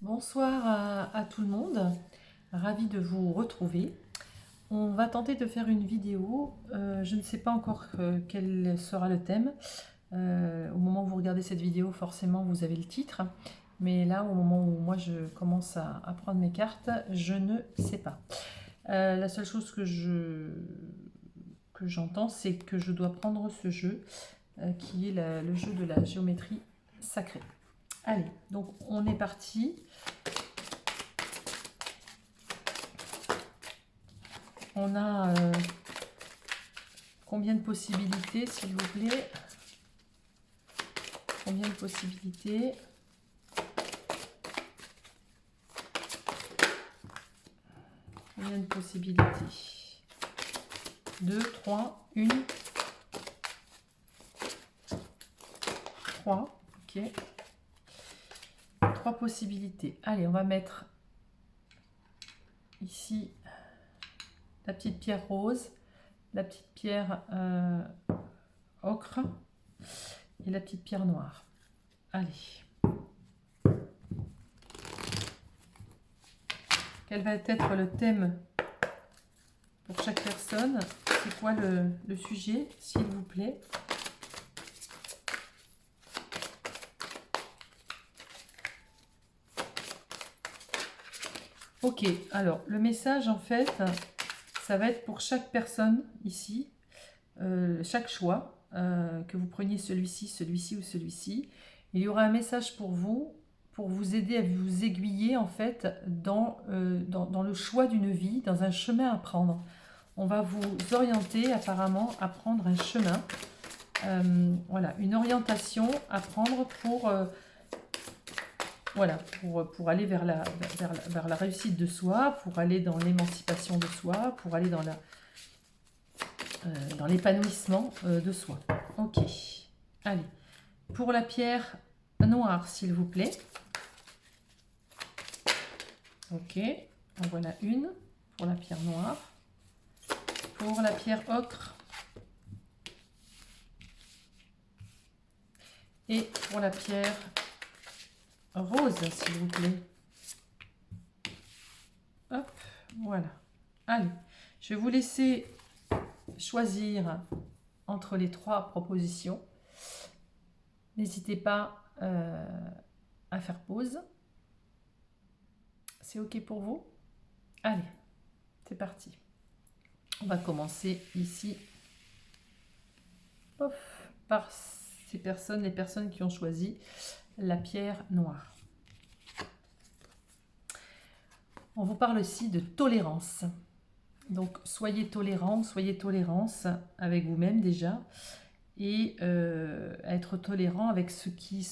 Bonsoir à tout le monde, ravi de vous retrouver. On va tenter de faire une vidéo, je ne sais pas encore quel sera le thème. Au moment où vous regardez cette vidéo, forcément vous avez le titre, mais là au moment où moi je commence à prendre mes cartes, je ne sais pas. La seule chose que j'entends, c'est que je dois prendre ce jeu qui est le jeu de la géométrie sacrée. Allez, donc on est parti. On a combien de possibilités, s'il vous plaît? Combien de possibilités? Combien de possibilités? 2, 3, 1, 3. Ok. 3 possibilités. Allez, on va mettre ici la petite pierre rose, la petite pierre ocre et la petite pierre noire. Allez. Quel va être le thème pour chaque personne? C'est quoi le sujet, s'il vous plaît? Ok, alors le message en fait, ça va être pour chaque personne ici, chaque choix, que vous preniez celui-ci, celui-ci ou celui-ci. Il y aura un message pour vous aider à vous aiguiller en fait dans le choix d'une vie, dans un chemin à prendre. On va vous orienter apparemment à prendre un chemin, voilà, une orientation à prendre voilà, pour aller vers la réussite de soi, pour aller dans l'émancipation de soi, pour aller dans l'épanouissement de soi. Ok, allez. Pour la pierre noire, s'il vous plaît. Ok, en voilà une pour la pierre noire. Pour la pierre ocre. Et pour la pierre rose, s'il vous plaît. Hop, voilà. Allez, je vais vous laisser choisir entre les 3 propositions. N'hésitez pas à faire pause. C'est ok pour vous? Allez, c'est parti. On va commencer ici par ces personnes, les personnes qui ont choisi la pierre noire. On vous parle ici de tolérance. Donc soyez tolérant, soyez tolérance avec vous-même déjà, et être tolérant avec ce qui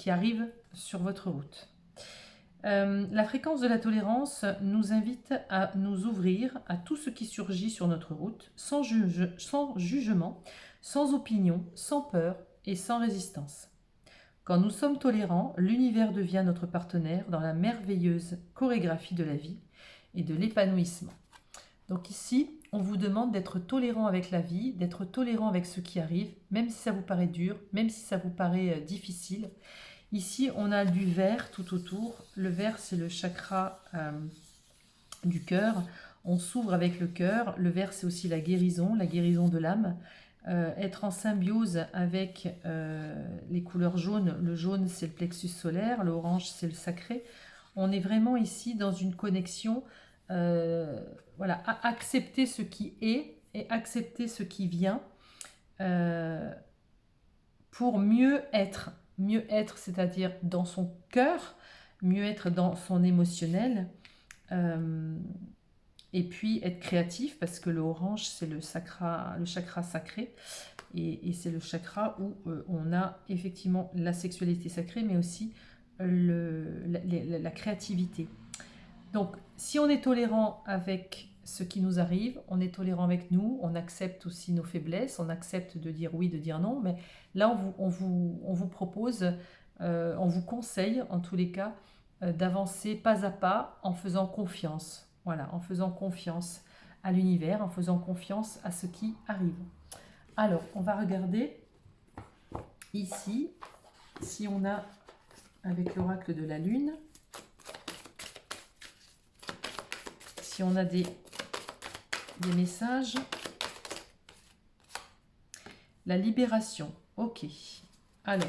arrive sur votre route. La fréquence de la tolérance nous invite à nous ouvrir à tout ce qui surgit sur notre route, sans jugement, sans opinion, sans peur et sans résistance. Quand nous sommes tolérants, l'univers devient notre partenaire dans la merveilleuse chorégraphie de la vie et de l'épanouissement. Donc ici, on vous demande d'être tolérant avec la vie, d'être tolérant avec ce qui arrive, même si ça vous paraît dur, même si ça vous paraît difficile. Ici, on a du vert tout autour. Le vert, c'est le chakra du cœur. On s'ouvre avec le cœur. Le vert, c'est aussi la guérison de l'âme. Être en symbiose avec les couleurs jaunes. Le jaune, c'est le plexus solaire. L'orange, c'est le sacré. On est vraiment ici dans une connexion, voilà, à accepter ce qui est et accepter ce qui vient pour mieux être. Mieux être, c'est-à-dire dans son cœur, mieux être dans son émotionnel, et puis être créatif, parce que le orange, c'est le chakra sacré, et c'est le chakra où on a effectivement la sexualité sacrée, mais aussi la créativité. Donc, si on est tolérant avec ce qui nous arrive, on est tolérant avec nous, on accepte aussi nos faiblesses, on accepte de dire oui, de dire non, mais là, on vous propose, on vous conseille, en tous les cas, d'avancer pas à pas en faisant confiance. Voilà, en faisant confiance à l'univers, en faisant confiance à ce qui arrive. Alors, on va regarder ici Si on a, avec l'oracle de la Lune, si on a des messages, la libération, ok. Alors,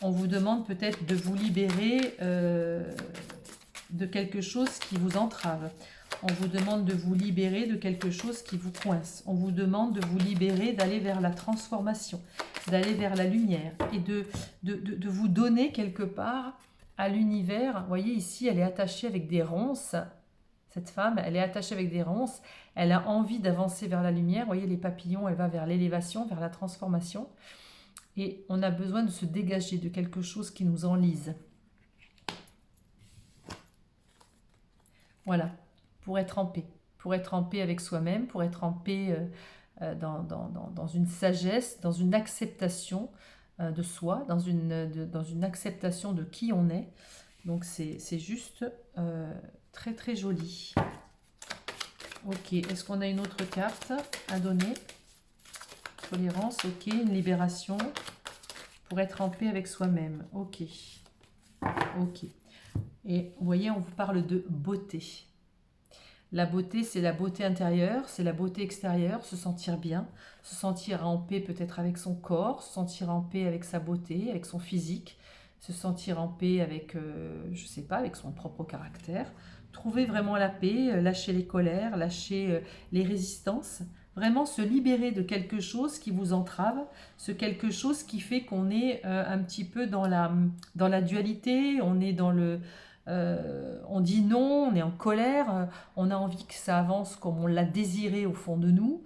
on vous demande peut-être de vous libérer de quelque chose qui vous entrave. On vous demande de vous libérer de quelque chose qui vous coince. On vous demande de vous libérer, d'aller vers la transformation, d'aller vers la lumière et de vous donner quelque part à l'univers. Vous voyez ici, elle est attachée avec des ronces. Cette femme, elle est attachée avec des ronces. Elle a envie d'avancer vers la lumière. Vous voyez les papillons, elle va vers l'élévation, vers la transformation. Et on a besoin de se dégager de quelque chose qui nous enlise. Voilà, pour être en paix. Pour être en paix avec soi-même, pour être en paix dans une sagesse, dans une acceptation de soi, dans une acceptation de qui on est. Donc c'est juste très très joli. Ok, est-ce qu'on a une autre carte à donner? Tolérance, ok, une libération pour être en paix avec soi-même. Ok, ok. Et vous voyez, on vous parle de beauté. La beauté, c'est la beauté intérieure, c'est la beauté extérieure, se sentir bien, se sentir en paix peut-être avec son corps, se sentir en paix avec sa beauté, avec son physique, se sentir en paix avec, je sais pas, avec son propre caractère. Trouver vraiment la paix, lâcher les colères, lâcher les résistances. Vraiment se libérer de quelque chose qui vous entrave, ce quelque chose qui fait qu'on est un petit peu dans la dualité, on est dans le... on dit non, on est en colère, on a envie que ça avance comme on l'a désiré au fond de nous.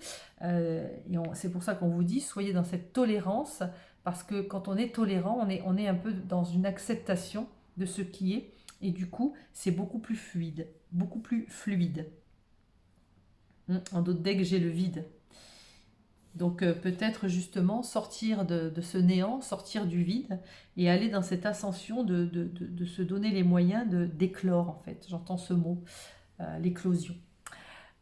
C'est pour ça qu'on vous dit, soyez dans cette tolérance, parce que quand on est tolérant, on est un peu dans une acceptation de ce qui est, et du coup, c'est beaucoup plus fluide, beaucoup plus fluide. En d'autres decks, j'ai le vide. Donc peut-être justement sortir de ce néant, sortir du vide et aller dans cette ascension de se donner les moyens d'éclore en fait. J'entends ce mot, l'éclosion.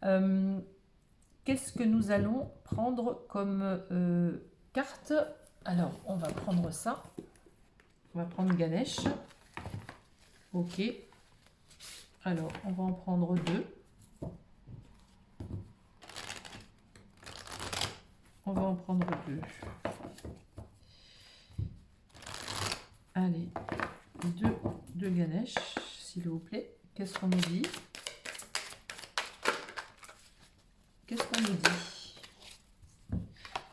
Qu'est-ce que nous allons prendre comme carte? Alors on va prendre ça. On va prendre Ganesh. Ok. Alors on va en prendre deux. On va en prendre deux. Allez, deux Ganesh, s'il vous plaît. Qu'est-ce qu'on nous dit? Qu'est-ce qu'on nous dit?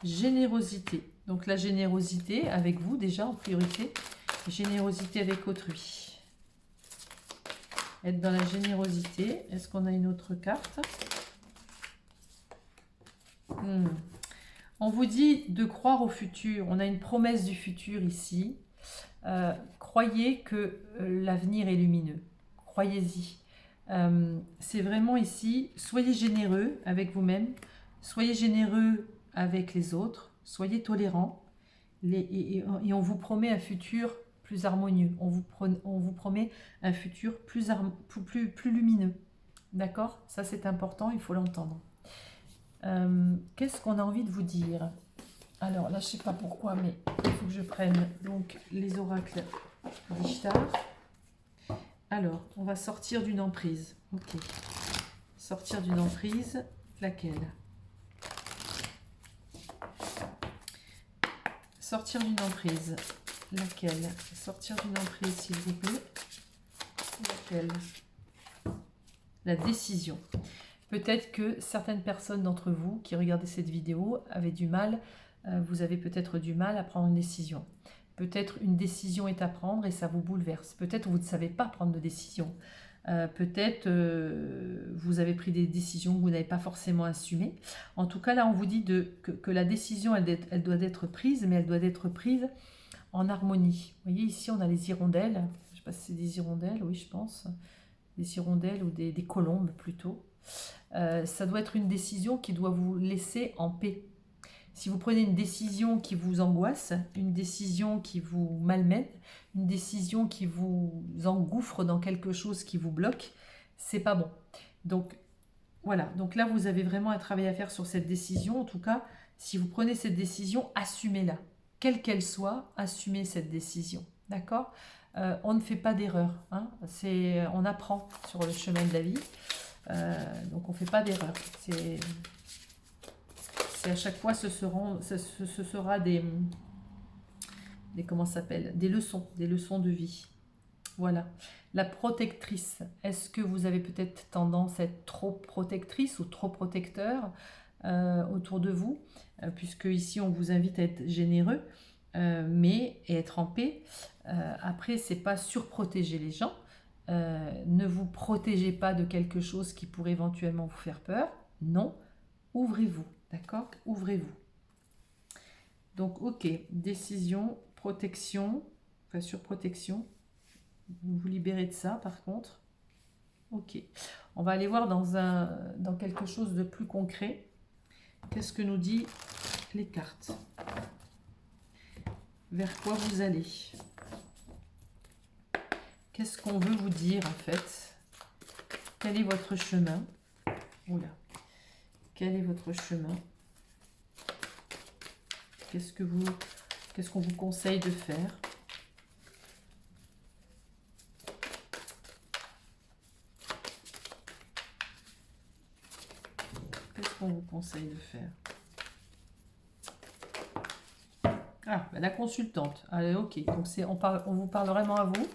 Générosité. Donc la générosité avec vous déjà en priorité. Générosité avec autrui. Être dans la générosité. Est-ce qu'on a une autre carte? On vous dit de croire au futur. On a une promesse du futur ici. Croyez que l'avenir est lumineux. Croyez-y. C'est vraiment ici, soyez généreux avec vous-même. Soyez généreux avec les autres. Soyez tolérants. Et on vous promet un futur plus harmonieux. On vous promet un futur plus lumineux. D'accord? Ça, c'est important, il faut l'entendre. Qu'est-ce qu'on a envie de vous dire? Alors là, je ne sais pas pourquoi, mais il faut que je prenne donc les oracles d'Ishtar. Alors, on va sortir d'une emprise. Ok. Sortir d'une emprise, laquelle? Sortir d'une emprise, laquelle? Sortir d'une emprise, s'il vous plaît. Laquelle? La décision. Peut-être que certaines personnes d'entre vous qui regardaient cette vidéo avaient du mal, vous avez peut-être du mal à prendre une décision. Peut-être une décision est à prendre et ça vous bouleverse. Peut-être vous ne savez pas prendre de décision. Peut-être vous avez pris des décisions que vous n'avez pas forcément assumées. En tout cas, là, on vous dit que la décision, elle doit être prise, mais elle doit être prise en harmonie. Vous voyez, ici, on a les hirondelles. Je ne sais pas si c'est des hirondelles, oui, je pense. Des hirondelles ou des colombes, plutôt. Ça doit être une décision qui doit vous laisser en paix. Si vous prenez une décision qui vous angoisse, une décision qui vous malmène, une décision qui vous engouffre dans quelque chose qui vous bloque, c'est pas bon. Donc voilà, donc là vous avez vraiment un travail à faire sur cette décision. En tout cas, si vous prenez cette décision, assumez-la. quelle qu'elle soit, assumez cette décision. D'accord? On ne fait pas d'erreur. Hein, on apprend sur le chemin de la vie. Donc on ne fait pas d'erreur. C'est à chaque fois, ce sera comment ça s'appelle, des leçons de vie. Voilà. La protectrice. Est-ce que vous avez peut-être tendance à être trop protectrice ou trop protecteur autour de vous, puisque ici on vous invite à être généreux, mais et être en paix. Après, c'est pas surprotéger les gens. Ne vous protégez pas de quelque chose qui pourrait éventuellement vous faire peur. Non, ouvrez-vous, d'accord? Ouvrez-vous. Donc, ok, décision, protection, enfin surprotection. Vous vous libérez de ça, par contre. Ok, on va aller voir dans quelque chose de plus concret. Qu'est-ce que nous dit les cartes? Vers quoi vous allez? Qu'est-ce qu'on veut vous dire, en fait? Quel est votre chemin? Oula. Quel est votre chemin? Qu'est-ce qu'on vous conseille de faire? Qu'est-ce qu'on vous conseille de faire? Ah, la consultante. Allez, ok. Donc on vous parle vraiment à vous.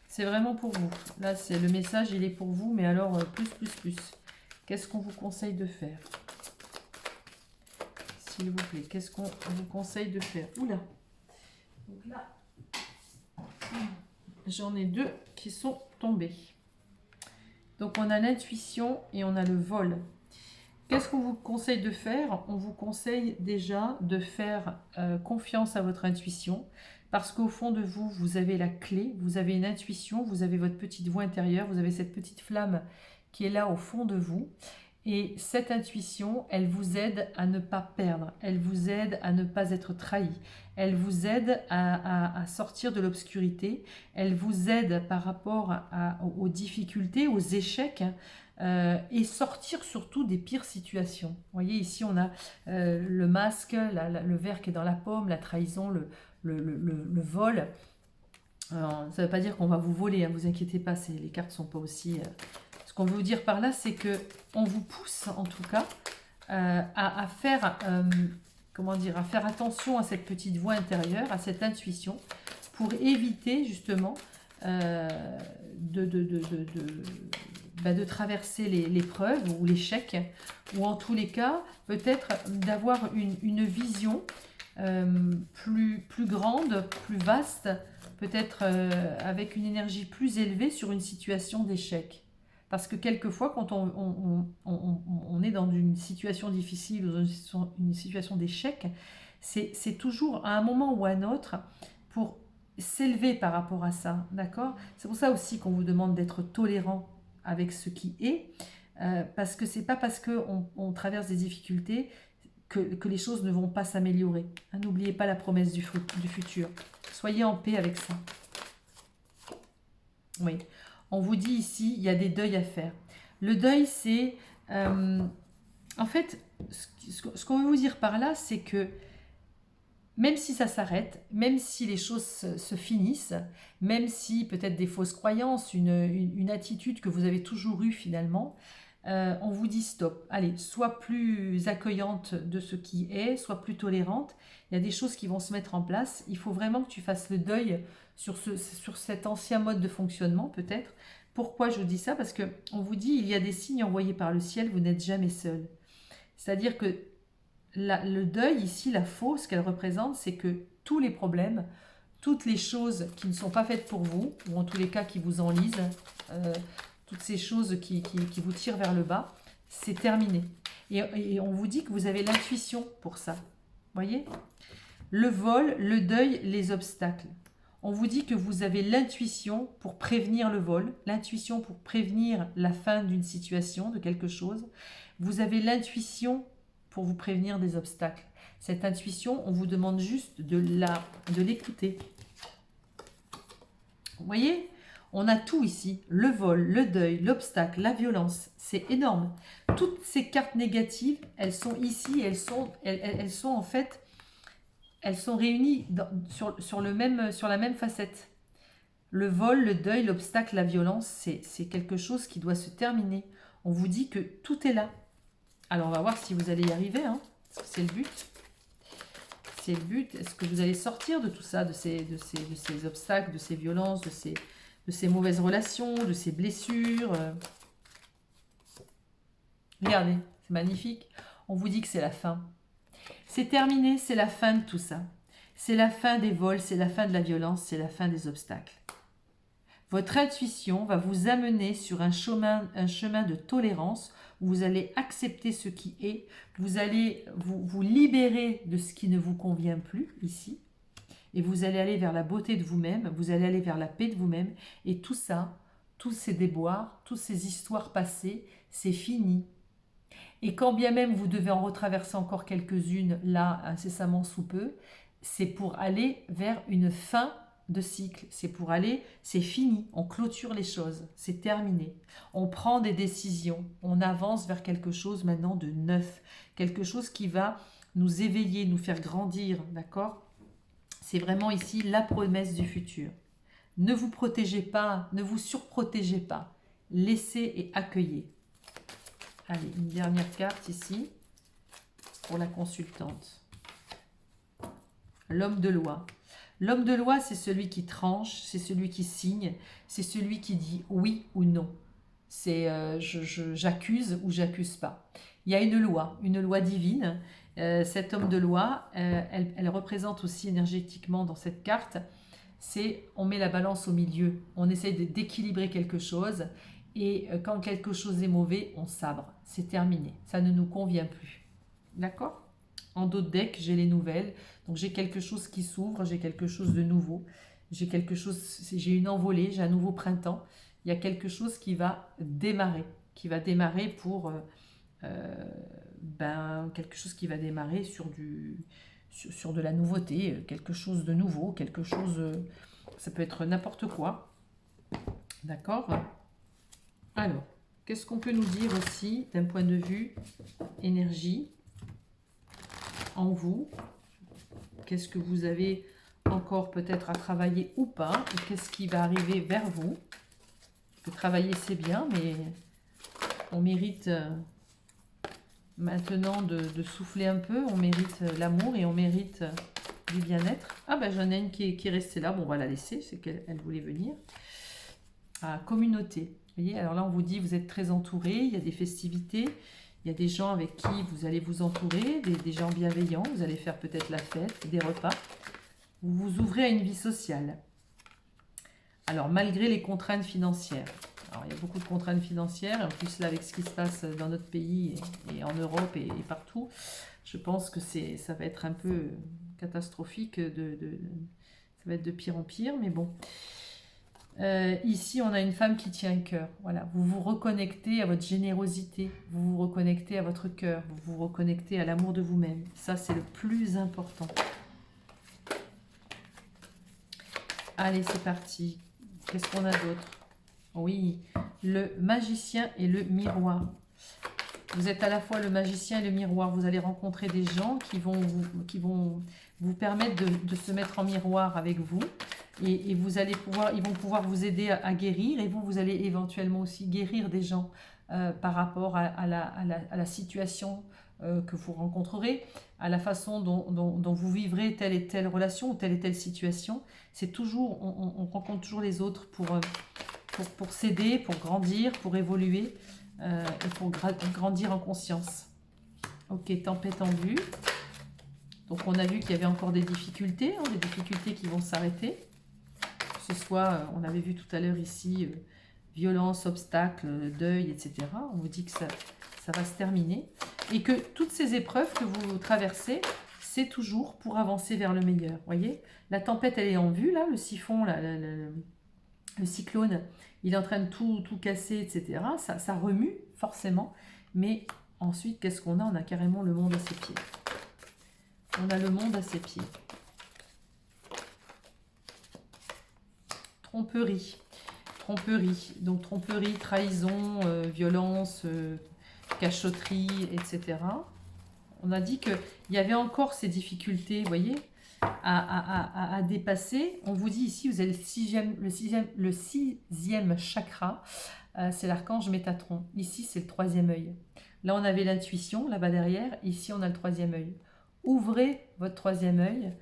C'est vraiment pour vous. Là, c'est le message, il est pour vous, mais alors plus. Qu'est-ce qu'on vous conseille de faire? S'il vous plaît, qu'est-ce qu'on vous conseille de faire? Oula. Donc là, j'en ai deux qui sont tombés. Donc on a l'intuition et on a le vol. Qu'est-ce qu'on vous conseille de faire? On vous conseille déjà de faire confiance à votre intuition, parce qu'au fond de vous, vous avez la clé, vous avez une intuition, vous avez votre petite voix intérieure, vous avez cette petite flamme qui est là au fond de vous. Et cette intuition, elle vous aide à ne pas perdre, elle vous aide à ne pas être trahi, elle vous aide à sortir de l'obscurité, elle vous aide par rapport aux difficultés, aux échecs, et sortir surtout des pires situations. Vous voyez, ici on a le masque, le ver qui est dans la paume, la trahison, le vol. Alors, ça ne veut pas dire qu'on va vous voler, hein, vous inquiétez pas, les cartes ne sont pas aussi... Ce qu'on veut vous dire par là, c'est que on vous pousse en tout cas à faire, à faire attention à cette petite voix intérieure, à cette intuition, pour éviter justement de traverser l'épreuve ou l'échec, ou en tous les cas, peut-être d'avoir une vision plus grande, plus vaste, peut-être avec une énergie plus élevée sur une situation d'échec. Parce que quelquefois, quand on est dans une situation difficile ou dans une situation d'échec, c'est toujours à un moment ou à un autre pour s'élever par rapport à ça, d'accord? C'est pour ça aussi qu'on vous demande d'être tolérant avec ce qui est, parce que c'est pas parce qu'on traverse des difficultés que les choses ne vont pas s'améliorer. Hein, n'oubliez pas la promesse du futur. Soyez en paix avec ça. Oui. On vous dit ici, il y a des deuils à faire. Le deuil, c'est... en fait, ce qu'on veut vous dire par là, c'est que même si ça s'arrête, même si les choses se finissent, même si peut-être des fausses croyances, une attitude que vous avez toujours eue finalement, on vous dit stop. Allez, sois plus accueillante de ce qui est, sois plus tolérante. Il y a des choses qui vont se mettre en place. Il faut vraiment que tu fasses le deuil sur cet ancien mode de fonctionnement peut-être. Pourquoi je vous dis ça? Parce qu'on vous dit il y a des signes envoyés par le ciel, vous n'êtes jamais seul. C'est-à-dire que le deuil ici, la fausse qu'elle représente, c'est que tous les problèmes, toutes les choses qui ne sont pas faites pour vous, ou en tous les cas qui vous enlisent, toutes ces choses qui vous tirent vers le bas, c'est terminé. Et on vous dit que vous avez l'intuition pour ça. Voyez? Le vol, le deuil, les obstacles. On vous dit que vous avez l'intuition pour prévenir le vol, l'intuition pour prévenir la fin d'une situation, de quelque chose. Vous avez l'intuition pour vous prévenir des obstacles. Cette intuition, on vous demande juste de l'écouter. Vous voyez? On a tout ici, le vol, le deuil, l'obstacle, la violence, c'est énorme. Toutes ces cartes négatives, elles sont ici, elles sont en fait elles sont réunies sur la même facette. Le vol, le deuil, l'obstacle, la violence, c'est quelque chose qui doit se terminer. On vous dit que tout est là. Alors on va voir si vous allez y arriver, hein, parce que c'est le but. C'est le but. Est-ce que vous allez sortir de tout ça, de ces obstacles, de ces violences, de ces mauvaises relations, de ces blessures? Regardez, c'est magnifique. On vous dit que c'est la fin. C'est terminé, c'est la fin de tout ça. C'est la fin des vols, c'est la fin de la violence, c'est la fin des obstacles. Votre intuition va vous amener sur un chemin de tolérance où vous allez accepter ce qui est, vous allez vous libérer de ce qui ne vous convient plus ici, et vous allez aller vers la beauté de vous-même, vous allez aller vers la paix de vous-même, et tout ça, tous ces déboires, toutes ces histoires passées, c'est fini. Et quand bien même vous devez en retraverser encore quelques-unes là, incessamment sous peu, c'est pour aller vers une fin de cycle. C'est pour aller, c'est fini, on clôture les choses, c'est terminé. On prend des décisions, on avance vers quelque chose maintenant de neuf, quelque chose qui va nous éveiller, nous faire grandir, d'accord? C'est vraiment ici la promesse du futur. Ne vous protégez pas, ne vous surprotégez pas. Laissez et accueillez. Allez, une dernière carte ici pour la consultante. L'homme de loi. L'homme de loi, c'est celui qui tranche, c'est celui qui signe, c'est celui qui dit oui ou non. C'est j'accuse ou j'accuse pas. Il y a une loi divine. Cet homme de loi, elle représente aussi énergétiquement dans cette carte, c'est on met la balance au milieu, on essaye d'équilibrer quelque chose et quand quelque chose est mauvais, on sabre. C'est terminé, ça ne nous convient plus. D'accord ? En dos de deck, j'ai les nouvelles. Donc j'ai quelque chose qui s'ouvre, j'ai quelque chose de nouveau. J'ai une envolée, j'ai un nouveau printemps. Il y a quelque chose qui va démarrer pour quelque chose qui va démarrer sur de la nouveauté, quelque chose de nouveau, ça peut être n'importe quoi. D'accord ? Alors, qu'est-ce qu'on peut nous dire aussi d'un point de vue énergie en vous? Qu'est-ce que vous avez encore peut-être à travailler ou pas? Et qu'est-ce qui va arriver vers vous? Parce que travailler c'est bien, mais on mérite maintenant de souffler un peu. On mérite l'amour et on mérite du bien-être. Ah ben j'en ai une qui est restée là. Bon, on va la laisser, c'est qu'elle voulait venir. Ah, communauté. Vous voyez, alors là on vous dit vous êtes très entouré, il y a des festivités. Il y a des gens avec qui vous allez vous entourer, des gens bienveillants, vous allez faire peut-être la fête, des repas. Vous vous ouvrez à une vie sociale. Alors, malgré les contraintes financières. Alors, il y a beaucoup de contraintes financières, en plus là, avec ce qui se passe dans notre pays et en Europe et partout, je pense que ça va être un peu catastrophique, ça va être de pire en pire, mais bon. Ici, on a une femme qui tient un cœur. Voilà, vous vous reconnectez à votre générosité, vous vous reconnectez à votre cœur, vous vous reconnectez à l'amour de vous-même. Ça, c'est le plus important. Allez, c'est parti. Qu'est-ce qu'on a d'autre? Oui, le magicien et le miroir. Vous êtes à la fois le magicien et le miroir. Vous allez rencontrer des gens qui vont vous permettre de se mettre en miroir avec vous. Et ils vont pouvoir vous aider à guérir. Et vous allez éventuellement aussi guérir des gens par rapport à la situation que vous rencontrerez, à la façon dont vous vivrez telle et telle relation ou telle situation. C'est toujours, on rencontre toujours les autres pour s'aider, pour grandir, pour évoluer et pour grandir en conscience. Ok, tempête en vue. Donc on a vu qu'il y avait encore des difficultés qui vont s'arrêter. Que ce soit, on avait vu tout à l'heure ici, violence, obstacle, deuil, etc. On vous dit que ça va se terminer. Et que toutes ces épreuves que vous traversez, c'est toujours pour avancer vers le meilleur. Voyez, la tempête, elle est en vue, là, le siphon, là, le cyclone, il est en train de tout casser, etc. Ça remue, forcément. Mais ensuite, qu'est-ce qu'on a? On a carrément le monde à ses pieds. On a le monde à ses pieds. Tromperie. Donc tromperie, trahison, violence, cachotterie, etc. On a dit qu'il y avait encore ces difficultés, vous voyez, à dépasser. On vous dit ici, vous avez le sixième chakra, c'est l'archange Métatron. Ici, c'est le troisième œil. Là, on avait l'intuition, là-bas derrière. Ici, on a le troisième œil. Ouvrez votre troisième œil,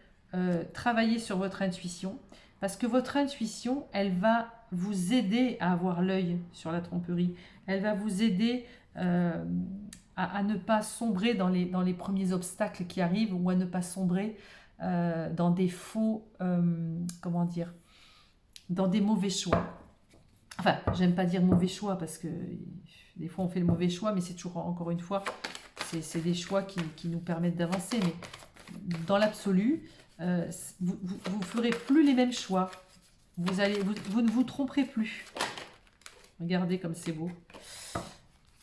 travaillez sur votre intuition, parce que votre intuition, elle va vous aider à avoir l'œil sur la tromperie. Elle va vous aider à ne pas sombrer dans les premiers obstacles qui arrivent, ou à ne pas sombrer dans des faux, comment dire, dans des mauvais choix. Enfin, j'aime pas dire mauvais choix, parce que des fois on fait le mauvais choix, mais c'est toujours, encore une fois, c'est des choix qui nous permettent d'avancer. Mais dans l'absolu, vous ne ferez plus les mêmes choix. Vous ne vous tromperez plus. Regardez comme c'est beau.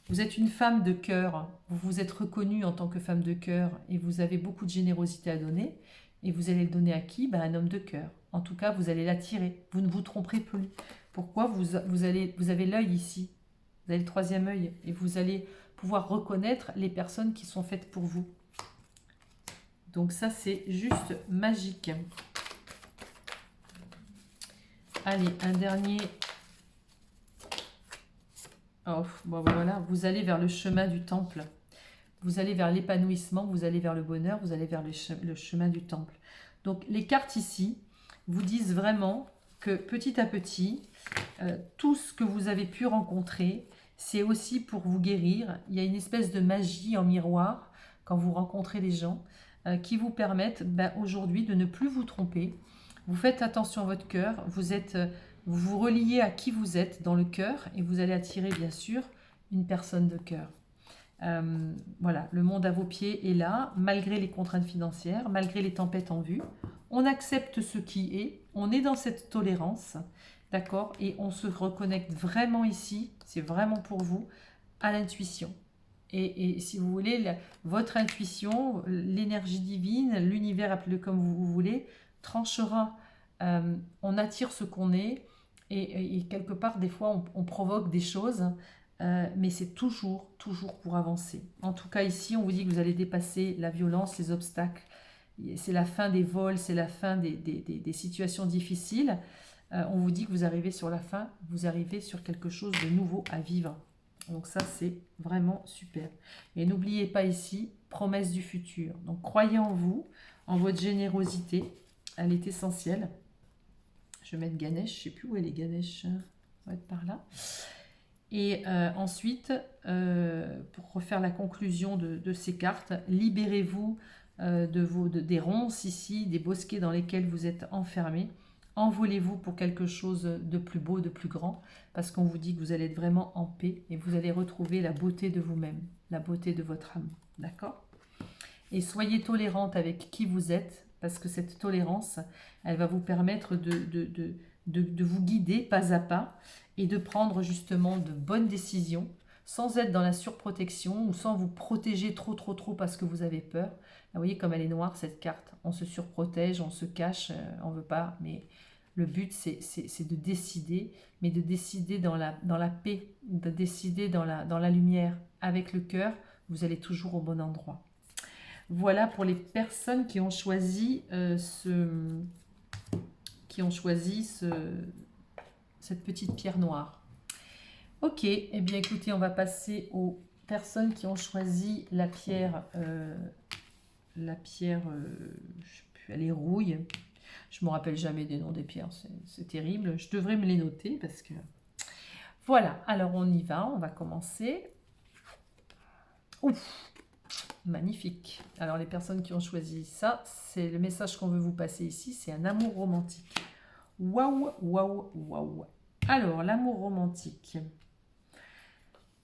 Vous êtes une femme de cœur. Vous vous êtes reconnue en tant que femme de cœur et vous avez beaucoup de générosité à donner. Et vous allez le donner à qui? Ben, un homme de cœur. En tout cas, vous allez l'attirer. Vous ne vous tromperez plus. Pourquoi? Vous avez l'œil ici. Vous avez le troisième œil. Et vous allez pouvoir reconnaître les personnes qui sont faites pour vous. Donc ça, c'est juste magique. Allez, un dernier. Oh, bon, voilà, vous allez vers le chemin du temple. Vous allez vers l'épanouissement, vous allez vers le bonheur, vous allez vers le chemin du temple. Donc les cartes ici vous disent vraiment que petit à petit, tout ce que vous avez pu rencontrer, c'est aussi pour vous guérir. Il y a une espèce de magie en miroir quand vous rencontrez les gens qui vous permettent aujourd'hui de ne plus vous tromper. Vous faites attention à votre cœur, vous vous reliez à qui vous êtes dans le cœur et vous allez attirer bien sûr une personne de cœur. Voilà, le monde à vos pieds est là, malgré les contraintes financières, malgré les tempêtes en vue. On accepte ce qui est, on est dans cette tolérance, d'accord, et on se reconnecte vraiment ici, c'est vraiment pour vous, à l'intuition. Et si vous voulez, votre intuition, l'énergie divine, l'univers, appelez-le comme vous voulez, tranchera. On attire ce qu'on est, et quelque part, des fois, on provoque des choses, mais c'est toujours pour avancer. En tout cas, ici, on vous dit que vous allez dépasser la violence, les obstacles. C'est la fin des vols, c'est la fin des situations difficiles. On vous dit que vous arrivez sur la fin, vous arrivez sur quelque chose de nouveau à vivre. Donc ça, c'est vraiment super. Et n'oubliez pas ici, promesse du futur. Donc croyez en vous, en votre générosité. Elle est essentielle. Je vais mettre Ganesh, je ne sais plus où est les Ganesh. Ça va être par là. Et ensuite, pour refaire la conclusion de ces cartes, libérez-vous des ronces ici, des bosquets dans lesquels vous êtes enfermés. Envolez-vous pour quelque chose de plus beau, de plus grand, parce qu'on vous dit que vous allez être vraiment en paix et vous allez retrouver la beauté de vous-même, la beauté de votre âme. D'accord? Et soyez tolérante avec qui vous êtes, parce que cette tolérance, elle va vous permettre de vous guider pas à pas et de prendre justement de bonnes décisions sans être dans la surprotection ou sans vous protéger trop parce que vous avez peur. Là, vous voyez comme elle est noire cette carte. On se surprotège, on se cache, on ne veut pas, mais le but c'est de décider, mais de décider dans la paix, de décider dans la lumière. Avec le cœur, vous allez toujours au bon endroit. Voilà pour les personnes qui ont choisi cette petite pierre noire. Ok, eh bien écoutez, on va passer aux personnes qui ont choisi la pierre, je sais plus, elle est rouille. Je ne me rappelle jamais des noms des pierres, c'est terrible. Je devrais me les noter parce que... Voilà, alors on y va, on va commencer. Ouf, magnifique. Alors les personnes qui ont choisi ça, c'est le message qu'on veut vous passer ici, c'est un amour romantique. Waouh, waouh, waouh. Alors, l'amour romantique.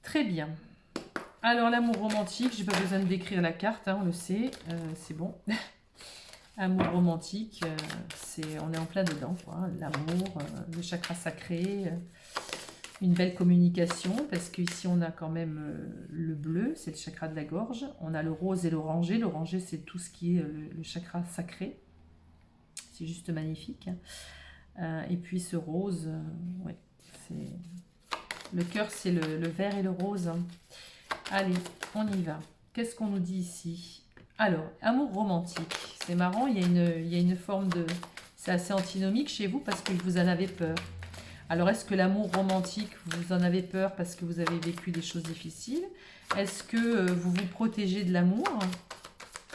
Très bien. Alors, l'amour romantique, j'ai pas besoin de décrire la carte, hein, on le sait, c'est bon. Amour romantique, on est en plein dedans, quoi. L'amour, le chakra sacré, une belle communication, parce qu'ici, on a quand même le bleu, c'est le chakra de la gorge. On a le rose et l'oranger. L'oranger, c'est tout ce qui est le chakra sacré. C'est juste magnifique. Et puis ce rose, ouais, c'est... Le cœur, c'est le vert et le rose. Allez, on y va. Qu'est-ce qu'on nous dit ici? Alors, amour romantique. C'est marrant, il y a une forme de... C'est assez antinomique chez vous parce que vous en avez peur. Alors, est-ce que l'amour romantique, vous en avez peur parce que vous avez vécu des choses difficiles? Est-ce que vous vous protégez de l'amour?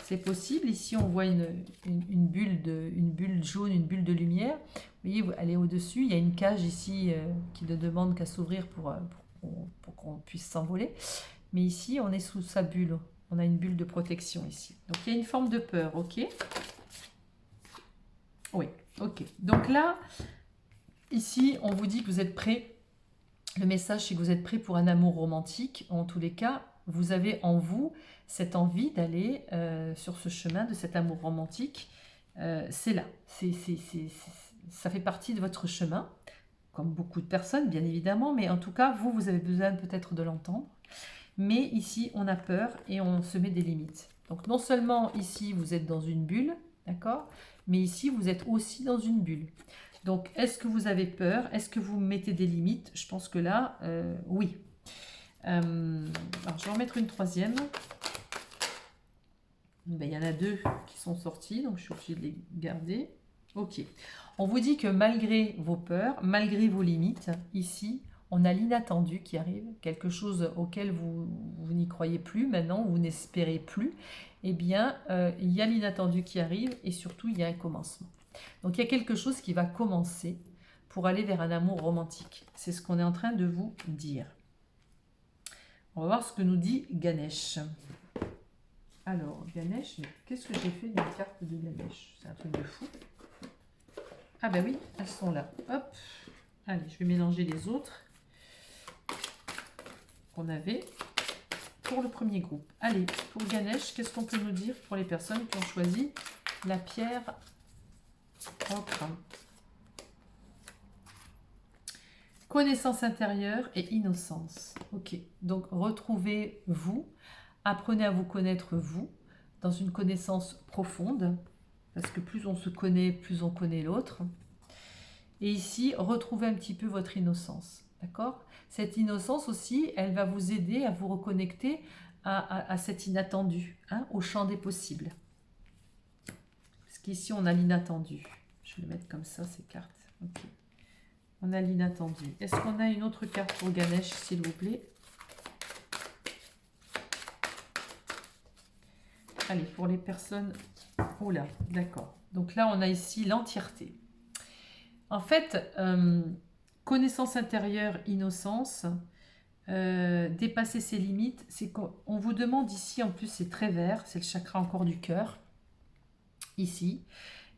C'est possible. Ici, on voit une bulle jaune, une bulle de lumière. Vous voyez, elle est au-dessus. Il y a une cage ici qui ne demande qu'à s'ouvrir pour qu'on puisse s'envoler. Mais ici, on est sous sa bulle. On a une bulle de protection ici. Donc, il y a une forme de peur, ok? Oui, ok. Donc là, ici, on vous dit que vous êtes prêts. Le message, c'est que vous êtes prêts pour un amour romantique. En tous les cas, vous avez en vous cette envie d'aller sur ce chemin de cet amour romantique. C'est là. Ça fait partie de votre chemin, comme beaucoup de personnes, bien évidemment. Mais en tout cas, vous avez besoin peut-être de l'entendre. Mais ici, on a peur et on se met des limites. Donc, non seulement ici, vous êtes dans une bulle, d'accord? Mais ici, vous êtes aussi dans une bulle. Donc, est-ce que vous avez peur? Est-ce que vous mettez des limites? Je pense que là, oui. Alors, je vais en mettre une troisième. Ben, il y en a deux qui sont sortis, donc je suis obligée de les garder. Ok. On vous dit que malgré vos peurs, malgré vos limites, ici, on a l'inattendu qui arrive, quelque chose auquel vous n'y croyez plus maintenant, vous n'espérez plus. Eh bien, il y a l'inattendu qui arrive et surtout, il y a un commencement. Donc, il y a quelque chose qui va commencer pour aller vers un amour romantique. C'est ce qu'on est en train de vous dire. On va voir ce que nous dit Ganesh. Alors, Ganesh, mais qu'est-ce que j'ai fait d'une carte de Ganesh? C'est un truc de fou. Ah ben oui, elles sont là. Hop. Allez, je vais mélanger les autres qu'on avait pour le premier groupe. Allez, pour Ganesh, qu'est-ce qu'on peut nous dire pour les personnes qui ont choisi la pierre ocre? Connaissance intérieure et innocence. Ok, donc retrouvez-vous, apprenez à vous connaître vous, dans une connaissance profonde, parce que plus on se connaît, plus on connaît l'autre. Et ici, retrouvez un petit peu votre innocence, d'accord? Cette innocence aussi, elle va vous aider à vous reconnecter à cet inattendu, hein, au champ des possibles. Parce qu'ici, on a l'inattendu. Je vais le mettre comme ça, ces cartes. Ok. On a l'inattendu. Est-ce qu'on a une autre carte pour Ganesh, s'il vous plaît? Allez, pour les personnes... Oh là, d'accord. Donc là, on a ici l'entièreté. En fait, connaissance intérieure, innocence, dépasser ses limites, c'est qu'on vous demande ici, en plus c'est très vert, c'est le chakra encore du cœur, ici,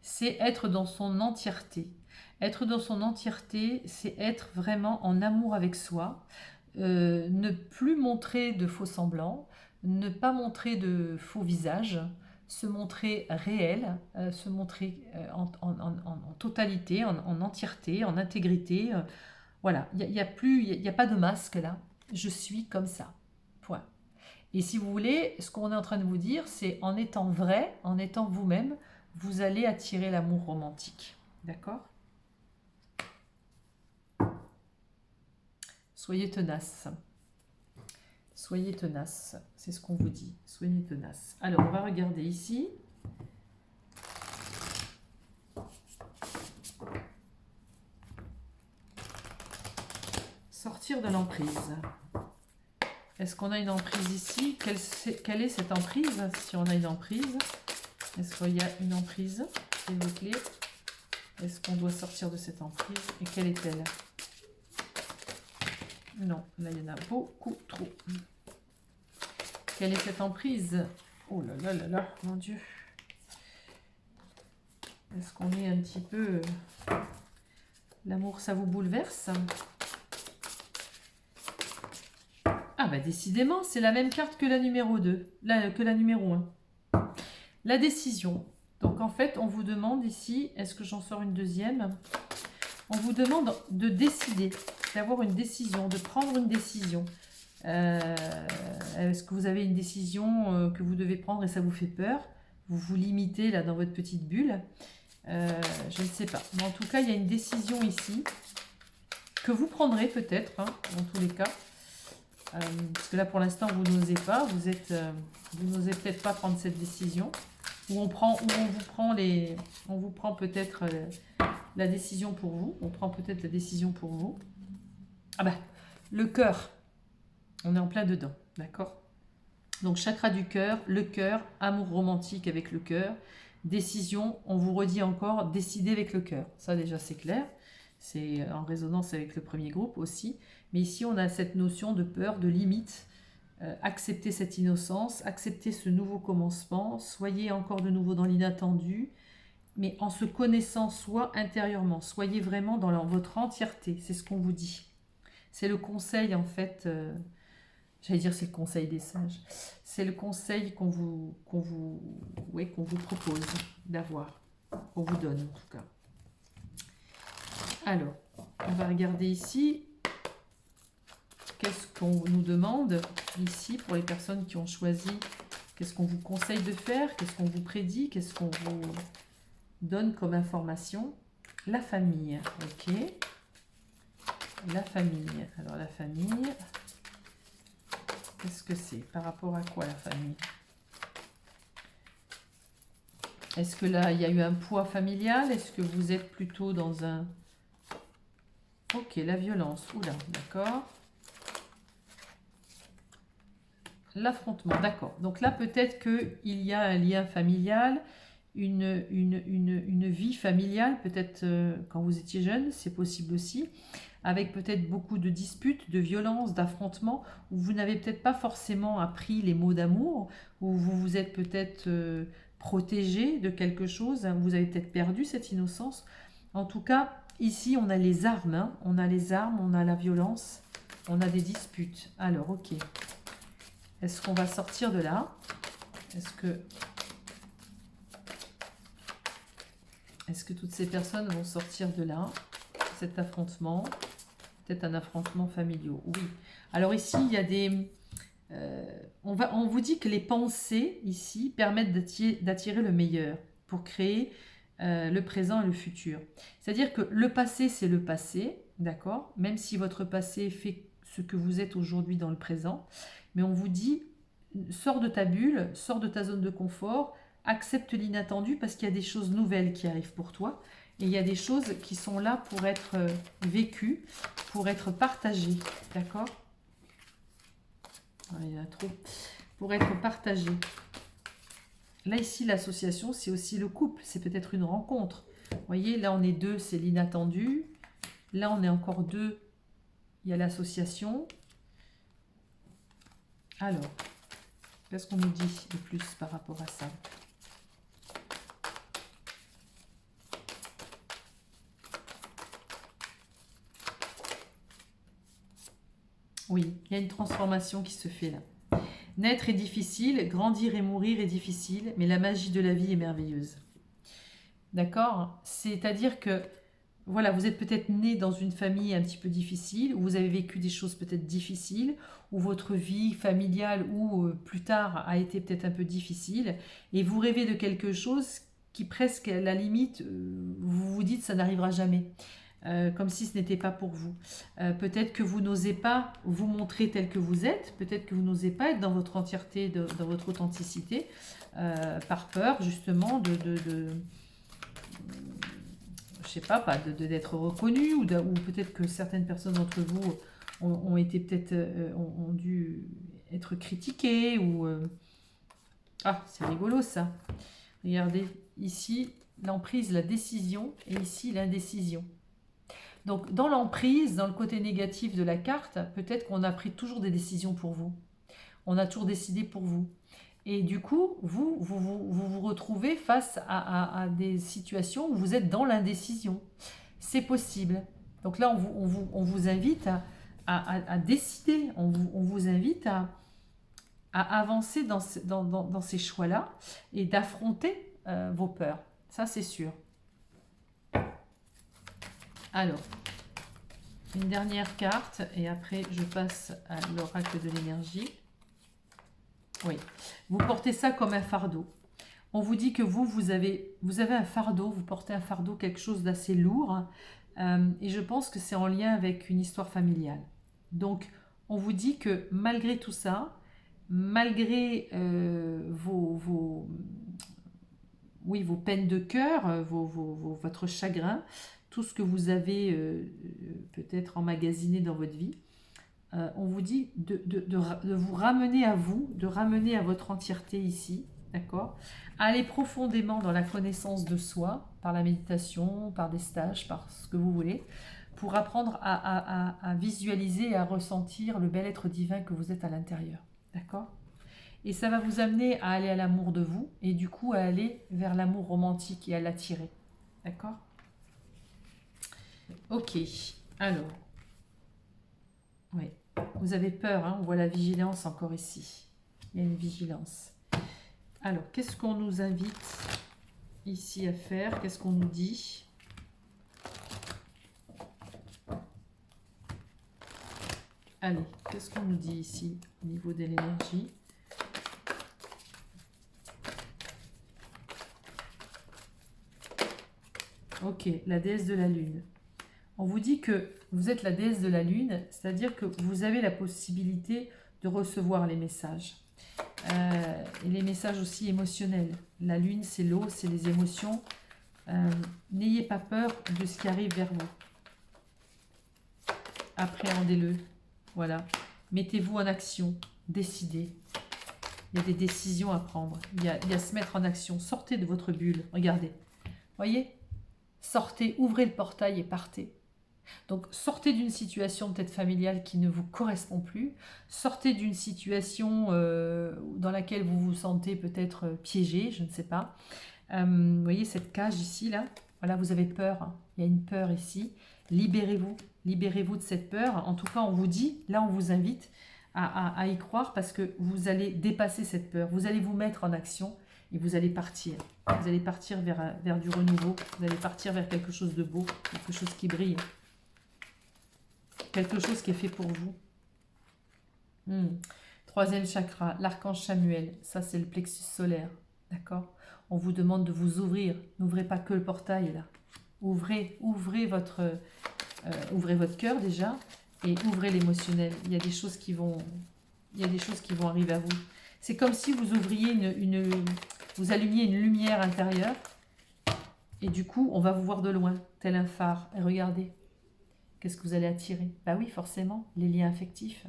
c'est être dans son entièreté. Être dans son entièreté, c'est être vraiment en amour avec soi, ne plus montrer de faux semblants, ne pas montrer de faux visages, se montrer réel, se montrer en totalité, en entièreté, en intégrité. Voilà, il n'y a pas de masque là. Je suis comme ça. Point. Et si vous voulez, ce qu'on est en train de vous dire, c'est en étant vrai, en étant vous-même, vous allez attirer l'amour romantique. D'accord? Soyez tenace. Soyez tenace, c'est ce qu'on vous dit. Soyez tenace. Alors, on va regarder ici. Sortir de l'emprise. Est-ce qu'on a une emprise ici? Quelle est cette emprise? Si on a une emprise, est-ce qu'il y a une emprise, s'il vous plaît? Est-ce qu'on doit sortir de cette emprise? Et quelle est-elle? Non, là il y en a beaucoup trop. Quelle est cette emprise? Oh là là là là, mon Dieu. Est-ce qu'on est un petit peu... L'amour, ça vous bouleverse? Ah bah décidément, c'est la même carte que la numéro 2, que la numéro 1. La décision. Donc en fait, on vous demande ici, est-ce que j'en sors une deuxième? On vous demande de décider, d'avoir une décision, de prendre une décision. Est-ce que vous avez une décision que vous devez prendre et ça vous fait peur? Vous vous limitez là dans votre petite bulle? Je ne sais pas. Mais en tout cas, il y a une décision ici que vous prendrez peut-être, hein, dans tous les cas. Parce que là, pour l'instant, vous n'osez pas. Vous n'osez peut-être pas prendre cette décision. Ou on vous prend peut-être la décision pour vous. On prend peut-être la décision pour vous. Ah bah, le cœur. On est en plein dedans, d'accord? Donc, chakra du cœur, le cœur, amour romantique avec le cœur. Décision, on vous redit encore, décider avec le cœur. Ça, déjà, c'est clair. C'est en résonance avec le premier groupe aussi. Mais ici, on a cette notion de peur, de limite. Accepter cette innocence, accepter ce nouveau commencement. Soyez encore de nouveau dans l'inattendu, mais en se connaissant soi intérieurement. Soyez vraiment dans votre entièreté. C'est ce qu'on vous dit. C'est le conseil, en fait. J'allais dire c'est le conseil des sages. C'est le conseil qu'on vous propose d'avoir, qu'on vous donne en tout cas. Alors, on va regarder ici. Qu'est-ce qu'on nous demande ici pour les personnes qui ont choisi? Qu'est-ce qu'on vous conseille de faire? Qu'est-ce qu'on vous prédit? Qu'est-ce qu'on vous donne comme information? La famille, ok. La famille. Alors la famille... Qu'est-ce que c'est? Par rapport à quoi la famille? Est-ce que là, il y a eu un poids familial? Est-ce que vous êtes plutôt dans un... Ok, la violence. Oula, d'accord. L'affrontement, d'accord. Donc là, peut-être qu'il y a un lien familial, une vie familiale, peut-être quand vous étiez jeune, c'est possible aussi, avec peut-être beaucoup de disputes, de violences, d'affrontements, où vous n'avez peut-être pas forcément appris les mots d'amour, où vous vous êtes peut-être protégé de quelque chose, hein, vous avez peut-être perdu cette innocence. En tout cas, ici, on a les armes, hein, on a les armes, on a la violence, on a des disputes. Alors, ok. Est-ce qu'on va sortir de là? Est-ce que toutes ces personnes vont sortir de là? Cet affrontement, peut-être un affrontement familial. Oui. Alors ici, il y a des... on vous dit que les pensées, ici, permettent d'attirer le meilleur pour créer le présent et le futur. C'est-à-dire que le passé, c'est le passé, d'accord? Même si votre passé fait ce que vous êtes aujourd'hui dans le présent. Mais on vous dit, sors de ta bulle, sors de ta zone de confort, accepte l'inattendu parce qu'il y a des choses nouvelles qui arrivent pour toi. Et il y a des choses qui sont là pour être vécues, pour être partagées. D'accord? Il y en a trop. Pour être partagées. Là, ici, l'association, c'est aussi le couple. C'est peut-être une rencontre. Vous voyez, là, on est deux, c'est l'inattendu. Là, on est encore deux. Il y a l'association. Alors, qu'est-ce qu'on nous dit de plus par rapport à ça? Oui, il y a une transformation qui se fait là. Naître est difficile, grandir et mourir est difficile, mais la magie de la vie est merveilleuse. D'accord? C'est-à-dire que, voilà, vous êtes peut-être né dans une famille un petit peu difficile, où vous avez vécu des choses peut-être difficiles, où votre vie familiale ou plus tard a été peut-être un peu difficile, et vous rêvez de quelque chose qui presque à la limite, vous vous dites ça n'arrivera jamais. Comme si ce n'était pas pour vous. Peut-être que vous n'osez pas vous montrer tel que vous êtes, peut-être que vous n'osez pas être dans votre entièreté, dans votre authenticité, par peur justement je sais pas d'être reconnu, ou peut-être que certaines personnes d'entre vous ont été peut-être, ont dû être critiquées, ou... Ah, c'est rigolo ça. Regardez, ici, l'emprise, la décision, et ici, l'indécision. Donc, dans l'emprise, dans le côté négatif de la carte, peut-être qu'on a pris toujours des décisions pour vous. On a toujours décidé pour vous. Et du coup, vous retrouvez face à des situations où vous êtes dans l'indécision. C'est possible. Donc là, on vous invite à décider. On vous invite à avancer dans ces choix-là et d'affronter vos peurs. Ça, c'est sûr. Alors, une dernière carte et après je passe à l'oracle de l'énergie. Oui, vous portez ça comme un fardeau. On vous dit que vous avez un fardeau, vous portez un fardeau, quelque chose d'assez lourd. Et je pense que c'est en lien avec une histoire familiale. Donc, on vous dit que malgré tout ça, malgré vos peines de cœur, votre chagrin, tout ce que vous avez peut-être emmagasiné dans votre vie, on vous dit de vous ramener à vous, de ramener à votre entièreté ici, d'accord? Aller profondément dans la connaissance de soi, par la méditation, par des stages, par ce que vous voulez, pour apprendre à visualiser et à ressentir le bel être divin que vous êtes à l'intérieur, d'accord? Et ça va vous amener à aller à l'amour de vous, et du coup à aller vers l'amour romantique et à l'attirer, d'accord? Ok, alors, oui. Vous avez peur, hein? On voit la vigilance encore ici. Il y a une vigilance. Alors, qu'est-ce qu'on nous invite ici à faire? Qu'est-ce qu'on nous dit? Allez, qu'est-ce qu'on nous dit ici au niveau de l'énergie? Ok, la déesse de la lune. On vous dit que vous êtes la déesse de la lune, c'est-à-dire que vous avez la possibilité de recevoir les messages. Et les messages aussi émotionnels. La lune, c'est l'eau, c'est les émotions. N'ayez pas peur de ce qui arrive vers vous. Appréhendez-le. Voilà. Mettez-vous en action. Décidez. Il y a des décisions à prendre. Il y a se mettre en action. Sortez de votre bulle. Regardez. Voyez? Sortez, ouvrez le portail et partez. Donc sortez d'une situation peut-être familiale qui ne vous correspond plus, sortez d'une situation dans laquelle vous vous sentez peut-être piégé, je ne sais pas. Vous voyez cette cage ici, là, voilà, vous avez peur, hein. Il y a une peur ici, libérez-vous, libérez-vous de cette peur. En tout cas, on vous dit, là on vous invite à y croire parce que vous allez dépasser cette peur, vous allez vous mettre en action et vous allez partir. Vous allez partir vers du renouveau, vous allez partir vers quelque chose de beau, quelque chose qui brille. Quelque chose qui est fait pour vous. Troisième chakra, l'archange Chamuel. Ça, c'est le plexus solaire. D'accord? On vous demande de vous ouvrir. N'ouvrez pas que le portail, là. Ouvrez votre cœur, déjà. Et ouvrez l'émotionnel. Il y a des choses qui vont arriver à vous. C'est comme si vous ouvriez vous allumiez une lumière intérieure. Et du coup, on va vous voir de loin, tel un phare. Et regardez. Qu'est-ce que vous allez attirer? Bah oui, forcément, les liens affectifs.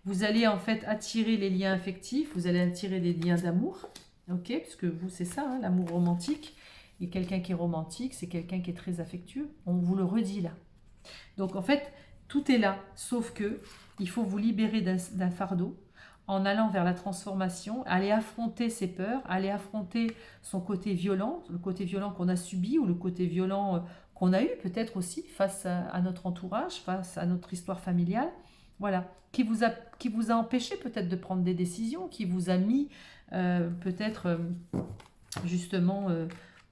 Vous allez en fait attirer les liens affectifs, vous allez attirer des liens d'amour, ok? Puisque vous, c'est ça, hein, l'amour romantique. Et quelqu'un qui est romantique, c'est quelqu'un qui est très affectueux. On vous le redit là. Donc en fait, tout est là, sauf que il faut vous libérer d'un fardeau en allant vers la transformation, aller affronter ses peurs, aller affronter son côté violent, le côté violent qu'on a subi ou le côté violent qu'on a eu peut-être aussi face à notre entourage, face à notre histoire familiale, voilà, qui vous a empêché peut-être de prendre des décisions, qui vous a mis peut-être justement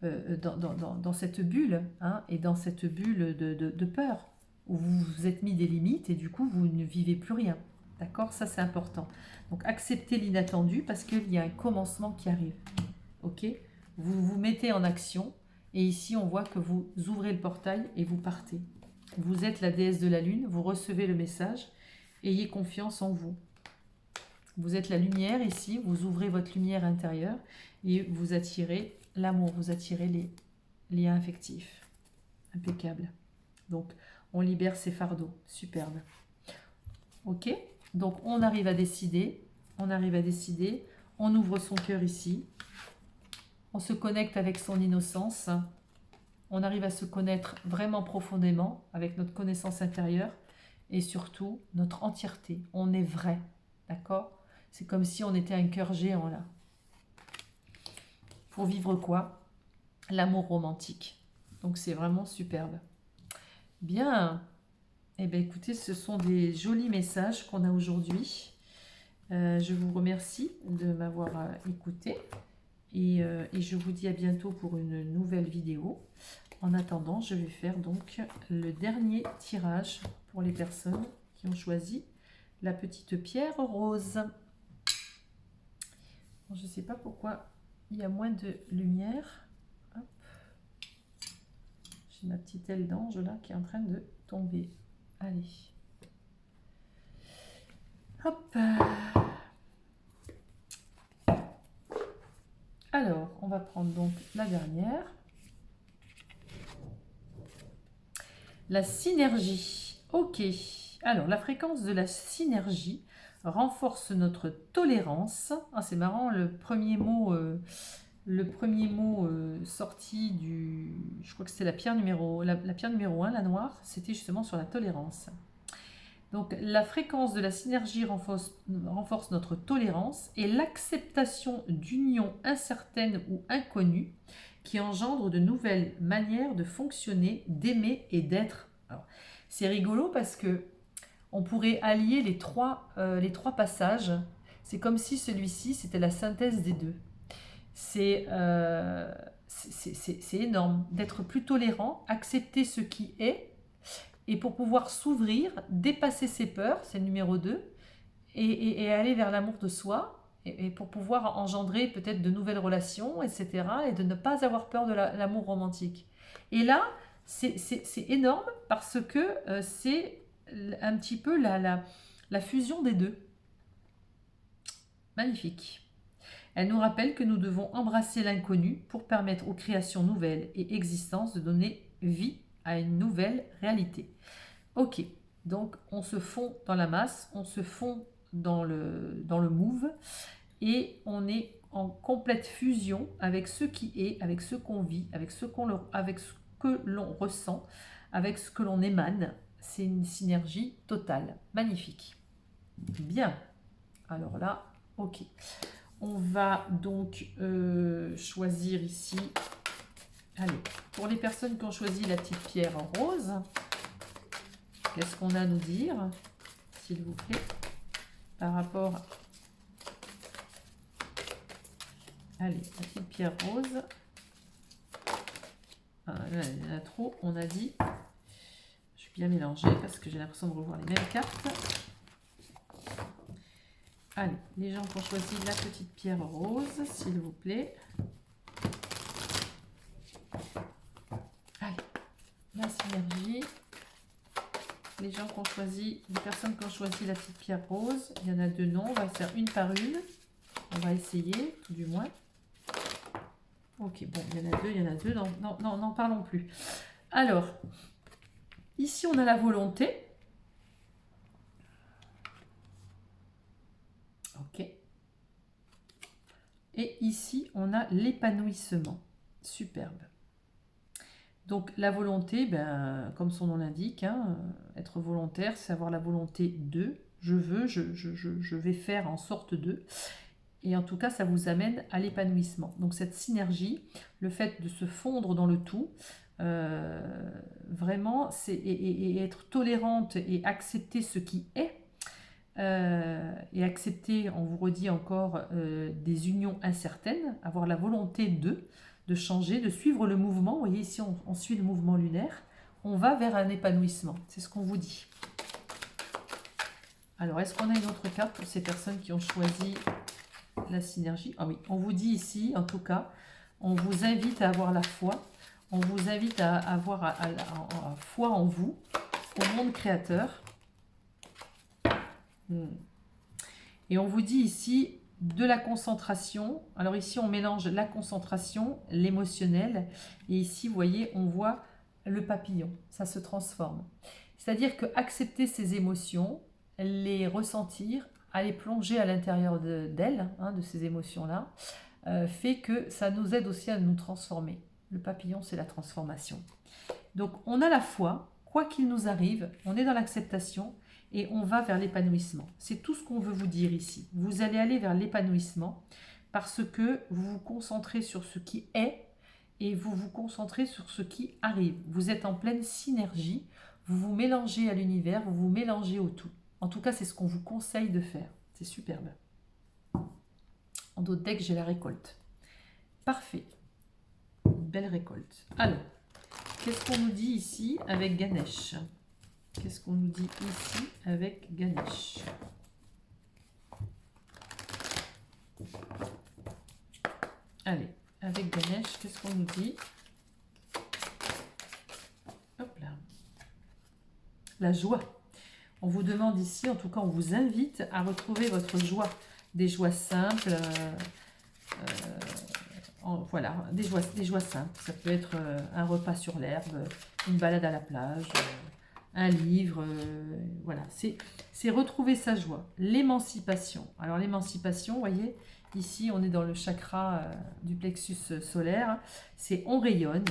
dans cette bulle, hein, et dans cette bulle de peur, où vous vous êtes mis des limites et du coup vous ne vivez plus rien. D'accord? Ça c'est important. Donc acceptez l'inattendu parce qu'il y a un commencement qui arrive. Ok? Vous vous mettez en action. Et ici, on voit que vous ouvrez le portail et vous partez. Vous êtes la déesse de la lune, vous recevez le message. Ayez confiance en vous. Vous êtes la lumière ici, vous ouvrez votre lumière intérieure et vous attirez l'amour, vous attirez les liens affectifs. Impeccable. Donc, on libère ces fardeaux. Superbe. Ok? Donc, on arrive à décider. On ouvre son cœur ici. On se connecte avec son innocence. On arrive à se connaître vraiment profondément avec notre connaissance intérieure et surtout notre entièreté. On est vrai, d'accord? C'est comme si on était un cœur géant là. Pour vivre quoi? L'amour romantique. Donc c'est vraiment superbe. Bien. Eh bien écoutez, ce sont des jolis messages qu'on a aujourd'hui. Je vous remercie de m'avoir écouté. Et je vous dis à bientôt pour une nouvelle vidéo. En attendant, je vais faire donc le dernier tirage pour les personnes qui ont choisi la petite pierre rose. Bon, je ne sais pas pourquoi il y a moins de lumière. Hop. J'ai ma petite aile d'ange là qui est en train de tomber. Allez. Hop. Alors, on va prendre donc la dernière. La synergie. Ok. Alors, la fréquence de la synergie renforce notre tolérance. Ah, c'est marrant, le premier mot sorti du... Je crois que c'était la pierre numéro 1, la noire, c'était justement sur la tolérance. Donc, la fréquence de la synergie renforce notre tolérance et l'acceptation d'unions incertaines ou inconnues qui engendrent de nouvelles manières de fonctionner, d'aimer et d'être. C'est rigolo parce que on pourrait allier les trois passages. C'est comme si celui-ci, c'était la synthèse des deux. C'est énorme d'être plus tolérant, accepter ce qui est, et pour pouvoir s'ouvrir, dépasser ses peurs, c'est le numéro 2, et aller vers l'amour de soi, et pour pouvoir engendrer peut-être de nouvelles relations, etc., et de ne pas avoir peur de l'amour romantique. Et là, c'est énorme parce que c'est un petit peu la fusion des deux. Magnifique. Elle nous rappelle que nous devons embrasser l'inconnu pour permettre aux créations nouvelles et existences de donner vie à une nouvelle réalité. Ok, donc on se fond dans la masse, on se fond dans le move et on est en complète fusion avec ce qui est, avec ce qu'on vit, avec ce que l'on ressent, avec ce que l'on émane. C'est une synergie totale, magnifique. Bien, alors là, ok. On va donc choisir ici, allez, pour les personnes qui ont choisi la petite pierre rose, qu'est-ce qu'on a à nous dire, s'il vous plaît, par rapport... Allez, la petite pierre rose. Ah, là, il y en a trop, on a dit. Je vais bien mélanger parce que j'ai l'impression de revoir les mêmes cartes. Allez, les gens qui ont choisi la petite pierre rose, s'il vous plaît. Allez, la synergie. Les gens qui ont choisi, les personnes qui ont choisi la petite pierre rose, il y en a deux noms, on va faire une par une. On va essayer, tout du moins. Ok, bon, il y en a deux, n'en parlons plus. Alors, ici on a la volonté. Ok. Et ici on a l'épanouissement. Superbe. Donc la volonté, ben, comme son nom l'indique, hein, être volontaire, c'est avoir la volonté de, je veux, je vais faire en sorte de. Et en tout cas, ça vous amène à l'épanouissement. Donc cette synergie, le fait de se fondre dans le tout, vraiment, c'est et être tolérante et accepter ce qui est, et accepter, on vous redit encore, des unions incertaines, avoir la volonté de changer, de suivre le mouvement. Vous voyez ici, on suit le mouvement lunaire. On va vers un épanouissement. C'est ce qu'on vous dit. Alors, est-ce qu'on a une autre carte pour ces personnes qui ont choisi la synergie? Ah oui, on vous dit ici, en tout cas, on vous invite à avoir la foi. On vous invite à avoir la foi en vous, au monde créateur. Et on vous dit ici de la concentration. Alors ici, on mélange la concentration, l'émotionnel. Et ici, vous voyez, on voit le papillon. Ça se transforme. C'est-à-dire que accepter ces émotions, les ressentir, aller plonger à l'intérieur d'elles, hein, de ces émotions-là, fait que ça nous aide aussi à nous transformer. Le papillon, c'est la transformation. Donc, on a la foi, quoi qu'il nous arrive, on est dans l'acceptation et on va vers l'épanouissement. C'est tout ce qu'on veut vous dire ici. Vous allez aller vers l'épanouissement parce que vous vous concentrez sur ce qui est et vous vous concentrez sur ce qui arrive. Vous êtes en pleine synergie, vous vous mélangez à l'univers, vous vous mélangez au tout. En tout cas, c'est ce qu'on vous conseille de faire. C'est superbe. En d'autres decks, j'ai la récolte. Parfait. Belle récolte. Alors, qu'est-ce qu'on nous dit ici avec Ganesh? Qu'est-ce qu'on nous dit ici avec Ganesh? Allez, avec Ganesh, qu'est-ce qu'on nous dit? Hop là. La joie. On vous demande ici, en tout cas, on vous invite à retrouver votre joie. Des joies simples, voilà, des joies simples. Ça peut être un repas sur l'herbe, une balade à la plage, un livre, voilà. C'est retrouver sa joie. L'émancipation. Alors l'émancipation, vous voyez, ici on est dans le chakra du plexus solaire. C'est on rayonne,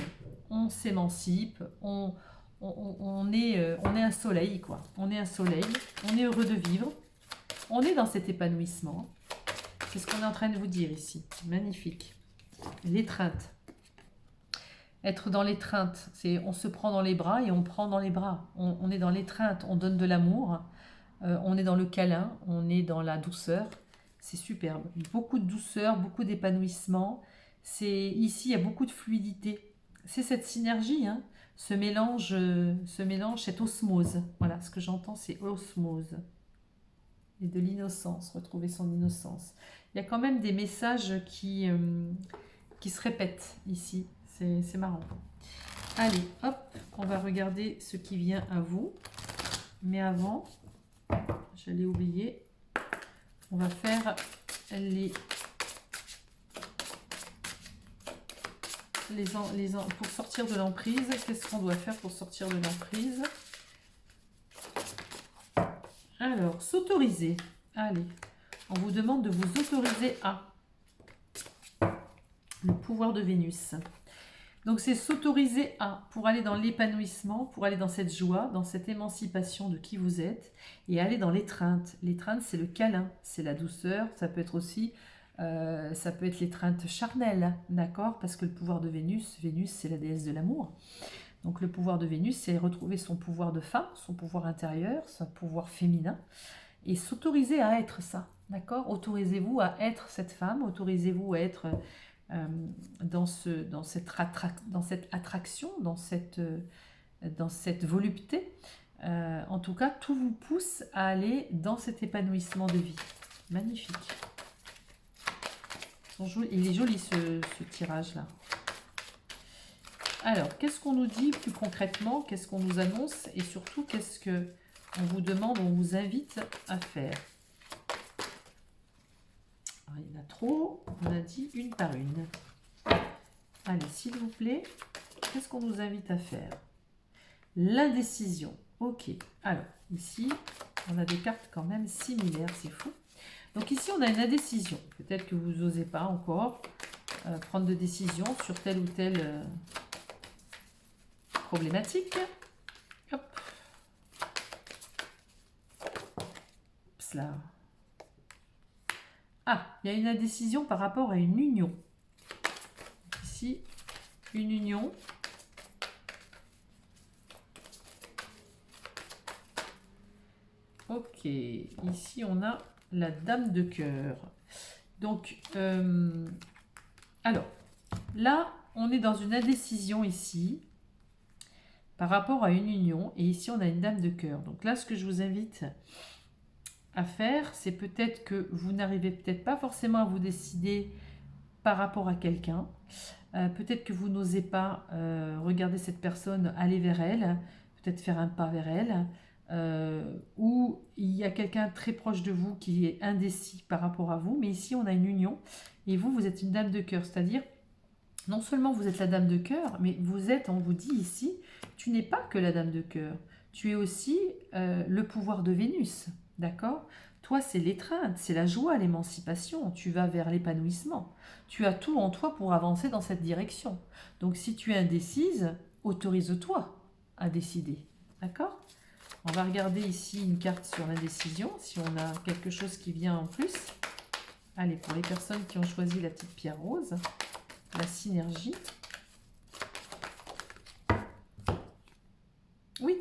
on s'émancipe, on est un soleil, quoi. On est un soleil, on est heureux de vivre, on est dans cet épanouissement. C'est ce qu'on est en train de vous dire ici. Magnifique. L'étreinte. Être dans l'étreinte, c'est on se prend dans les bras et on prend dans les bras. On est dans l'étreinte, on donne de l'amour, on est dans le câlin, on est dans la douceur. C'est superbe. Beaucoup de douceur, beaucoup d'épanouissement. Ici, il y a beaucoup de fluidité. C'est cette synergie, hein, ce mélange, cette osmose. Voilà, ce que j'entends, c'est osmose. Et de l'innocence, retrouver son innocence. Il y a quand même des messages qui se répètent ici. C'est marrant. Allez, hop, on va regarder ce qui vient à vous. Mais avant, j'allais oublier, on va faire pour sortir de l'emprise. Qu'est-ce qu'on doit faire pour sortir de l'emprise? Alors, s'autoriser. Allez, on vous demande de vous autoriser à le pouvoir de Vénus. Donc, c'est s'autoriser à, pour aller dans l'épanouissement, pour aller dans cette joie, dans cette émancipation de qui vous êtes, et aller dans l'étreinte. L'étreinte, c'est le câlin, c'est la douceur, ça peut être aussi, ça peut être l'étreinte charnelle, d'accord? Parce que le pouvoir de Vénus, c'est la déesse de l'amour. Donc, le pouvoir de Vénus, c'est retrouver son pouvoir de femme, son pouvoir intérieur, son pouvoir féminin, et s'autoriser à être ça, d'accord? Autorisez-vous à être cette femme, autorisez-vous à être dans cette attraction, dans cette volupté. En tout cas, tout vous pousse à aller dans cet épanouissement de vie. Magnifique. Il est joli ce tirage-là. Alors, qu'est-ce qu'on nous dit plus concrètement? Qu'est-ce qu'on nous annonce? Et surtout, qu'est-ce qu'on vous demande, on vous invite à faire? Alors, il y en a trop, on a dit une par une. Allez, s'il vous plaît, qu'est-ce qu'on nous invite à faire? L'indécision. Ok, alors, ici, on a des cartes quand même similaires, c'est fou. Donc ici, on a une indécision. Peut-être que vous n'osez pas encore prendre de décision sur telle ou telle problématique. Hop. Cela. Ah, il y a une indécision par rapport à une union. Ici, une union. Ok, ici on a la dame de cœur. Donc, alors, là, on est dans une indécision ici, par rapport à une union, et ici on a une dame de cœur. Donc là, ce que je vous invite à faire, c'est peut-être que vous n'arrivez peut-être pas forcément à vous décider par rapport à quelqu'un. Peut-être que vous n'osez pas regarder cette personne, aller vers elle, peut-être faire un pas vers elle, ou il y a quelqu'un très proche de vous qui est indécis par rapport à vous, mais ici on a une union, et vous êtes une dame de cœur, c'est-à-dire, non seulement vous êtes la dame de cœur, mais vous êtes, on vous dit ici, tu n'es pas que la dame de cœur, tu es aussi le pouvoir de Vénus, d'accord? Toi, c'est l'étreinte, c'est la joie, l'émancipation, tu vas vers l'épanouissement. Tu as tout en toi pour avancer dans cette direction. Donc, si tu es indécise, autorise-toi à décider, d'accord? On va regarder ici une carte sur l'indécision, si on a quelque chose qui vient en plus. Allez, pour les personnes qui ont choisi la petite pierre rose, la synergie. Oui,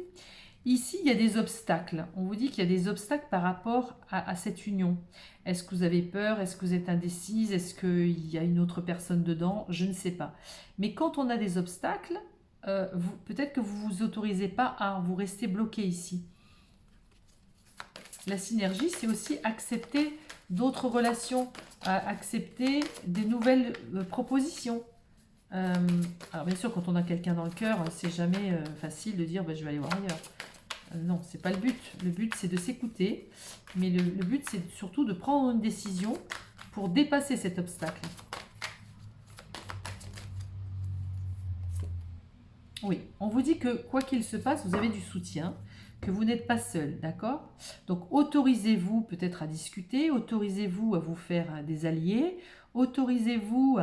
ici, il y a des obstacles. On vous dit qu'il y a des obstacles par rapport à cette union. Est-ce que vous avez peur? Est-ce que vous êtes indécise? Est-ce qu'il y a une autre personne dedans? Je ne sais pas. Mais quand on a des obstacles, peut-être que vous ne vous autorisez pas à vous rester bloqué ici. La synergie, c'est aussi accepter d'autres relations, accepter des nouvelles propositions. Alors bien sûr, quand on a quelqu'un dans le cœur, c'est jamais facile de dire je vais aller voir ailleurs. Non, c'est pas le but. Le but, c'est de s'écouter. Mais le but, c'est surtout de prendre une décision pour dépasser cet obstacle. Oui, on vous dit que quoi qu'il se passe, vous avez du soutien, que vous n'êtes pas seul, d'accord? Donc autorisez-vous peut-être à discuter, autorisez-vous à vous faire des alliés, autorisez-vous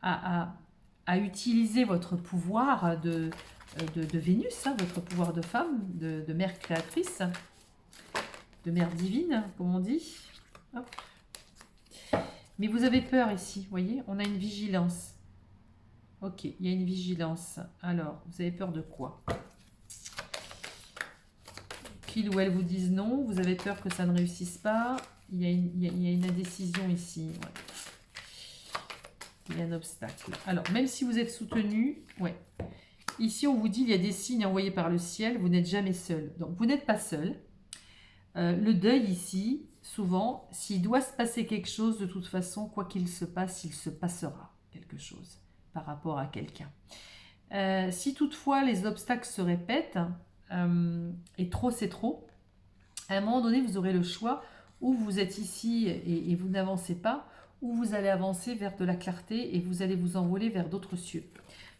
à utiliser votre pouvoir de Vénus, hein, votre pouvoir de femme, de mère créatrice, de mère divine, comme on dit. Hop. Mais vous avez peur ici, vous voyez, on a une vigilance. Ok, il y a une vigilance. Alors, vous avez peur de quoi? Qu'il ou elle vous dise non, vous avez peur que ça ne réussisse pas. Il y a une indécision ici. Ouais. Il y a un obstacle. Alors, même si vous êtes soutenu, ouais. Ici, on vous dit il y a des signes envoyés par le ciel, vous n'êtes jamais seul. Donc, vous n'êtes pas seul. Le deuil ici, souvent, s'il doit se passer quelque chose, de toute façon, quoi qu'il se passe, il se passera quelque chose par rapport à quelqu'un. Si toutefois les obstacles se répètent, et trop c'est trop, à un moment donné vous aurez le choix, ou vous êtes ici et vous n'avancez pas, ou vous allez avancer vers de la clarté et vous allez vous envoler vers d'autres cieux.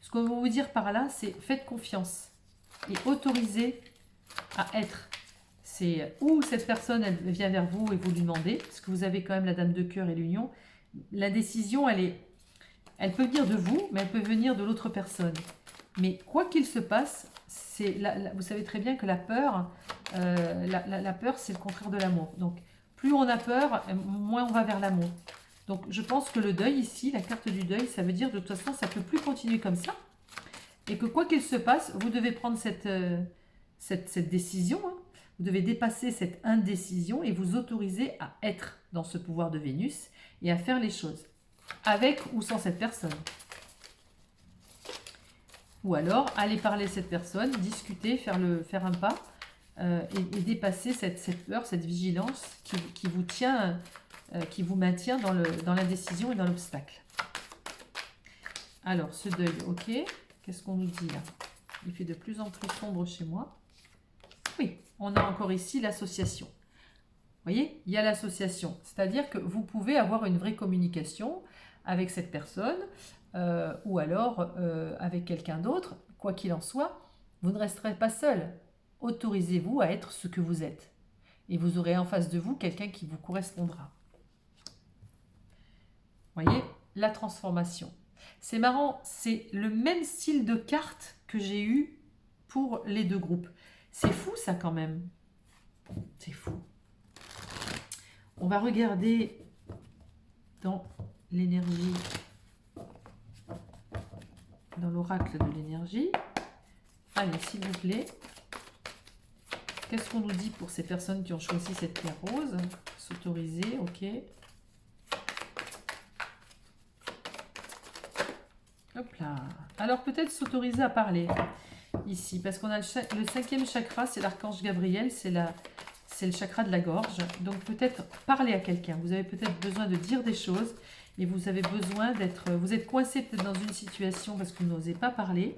Ce qu'on va vous dire par là, c'est faites confiance et autorisez à être. C'est où cette personne elle vient vers vous et vous lui demandez, parce que vous avez quand même la dame de cœur et l'union, la décision elle peut venir de vous, mais elle peut venir de l'autre personne. Mais quoi qu'il se passe, vous savez très bien que la peur, la peur, c'est le contraire de l'amour. Donc, plus on a peur, moins on va vers l'amour. Donc, je pense que le deuil ici, la carte du deuil, ça veut dire de toute façon, ça ne peut plus continuer comme ça. Et que quoi qu'il se passe, vous devez prendre cette décision. Hein. Vous devez dépasser cette indécision et vous autoriser à être dans ce pouvoir de Vénus et à faire les choses. Avec ou sans cette personne. Ou alors, aller parler à cette personne, discuter, faire un pas et dépasser cette peur, cette vigilance qui vous tient, qui vous maintient dans l'indécision et dans l'obstacle. Alors, ce deuil, ok. Qu'est-ce qu'on nous dit là? Il fait de plus en plus sombre chez moi. Oui, on a encore ici l'association. Vous voyez, il y a l'association. C'est-à-dire que vous pouvez avoir une vraie communication avec cette personne ou alors avec quelqu'un d'autre. Quoi qu'il en soit, vous ne resterez pas seul. Autorisez-vous à être ce que vous êtes. Et vous aurez en face de vous quelqu'un qui vous correspondra. Vous voyez, la transformation. C'est marrant, c'est le même style de carte que j'ai eu pour les deux groupes. C'est fou ça quand même. C'est fou. On va regarder dans l'énergie, dans l'oracle de l'énergie. Allez, s'il vous plaît. Qu'est-ce qu'on nous dit pour ces personnes qui ont choisi cette pierre rose? S'autoriser, ok. Hop là. Alors peut-être s'autoriser à parler ici, parce qu'on a le 5e chakra, c'est l'archange Gabriel, c'est le chakra de la gorge. Donc peut-être parler à quelqu'un. Vous avez peut-être besoin de dire des choses et vous avez besoin d'être... Vous êtes coincé peut-être dans une situation parce que vous n'osez pas parler.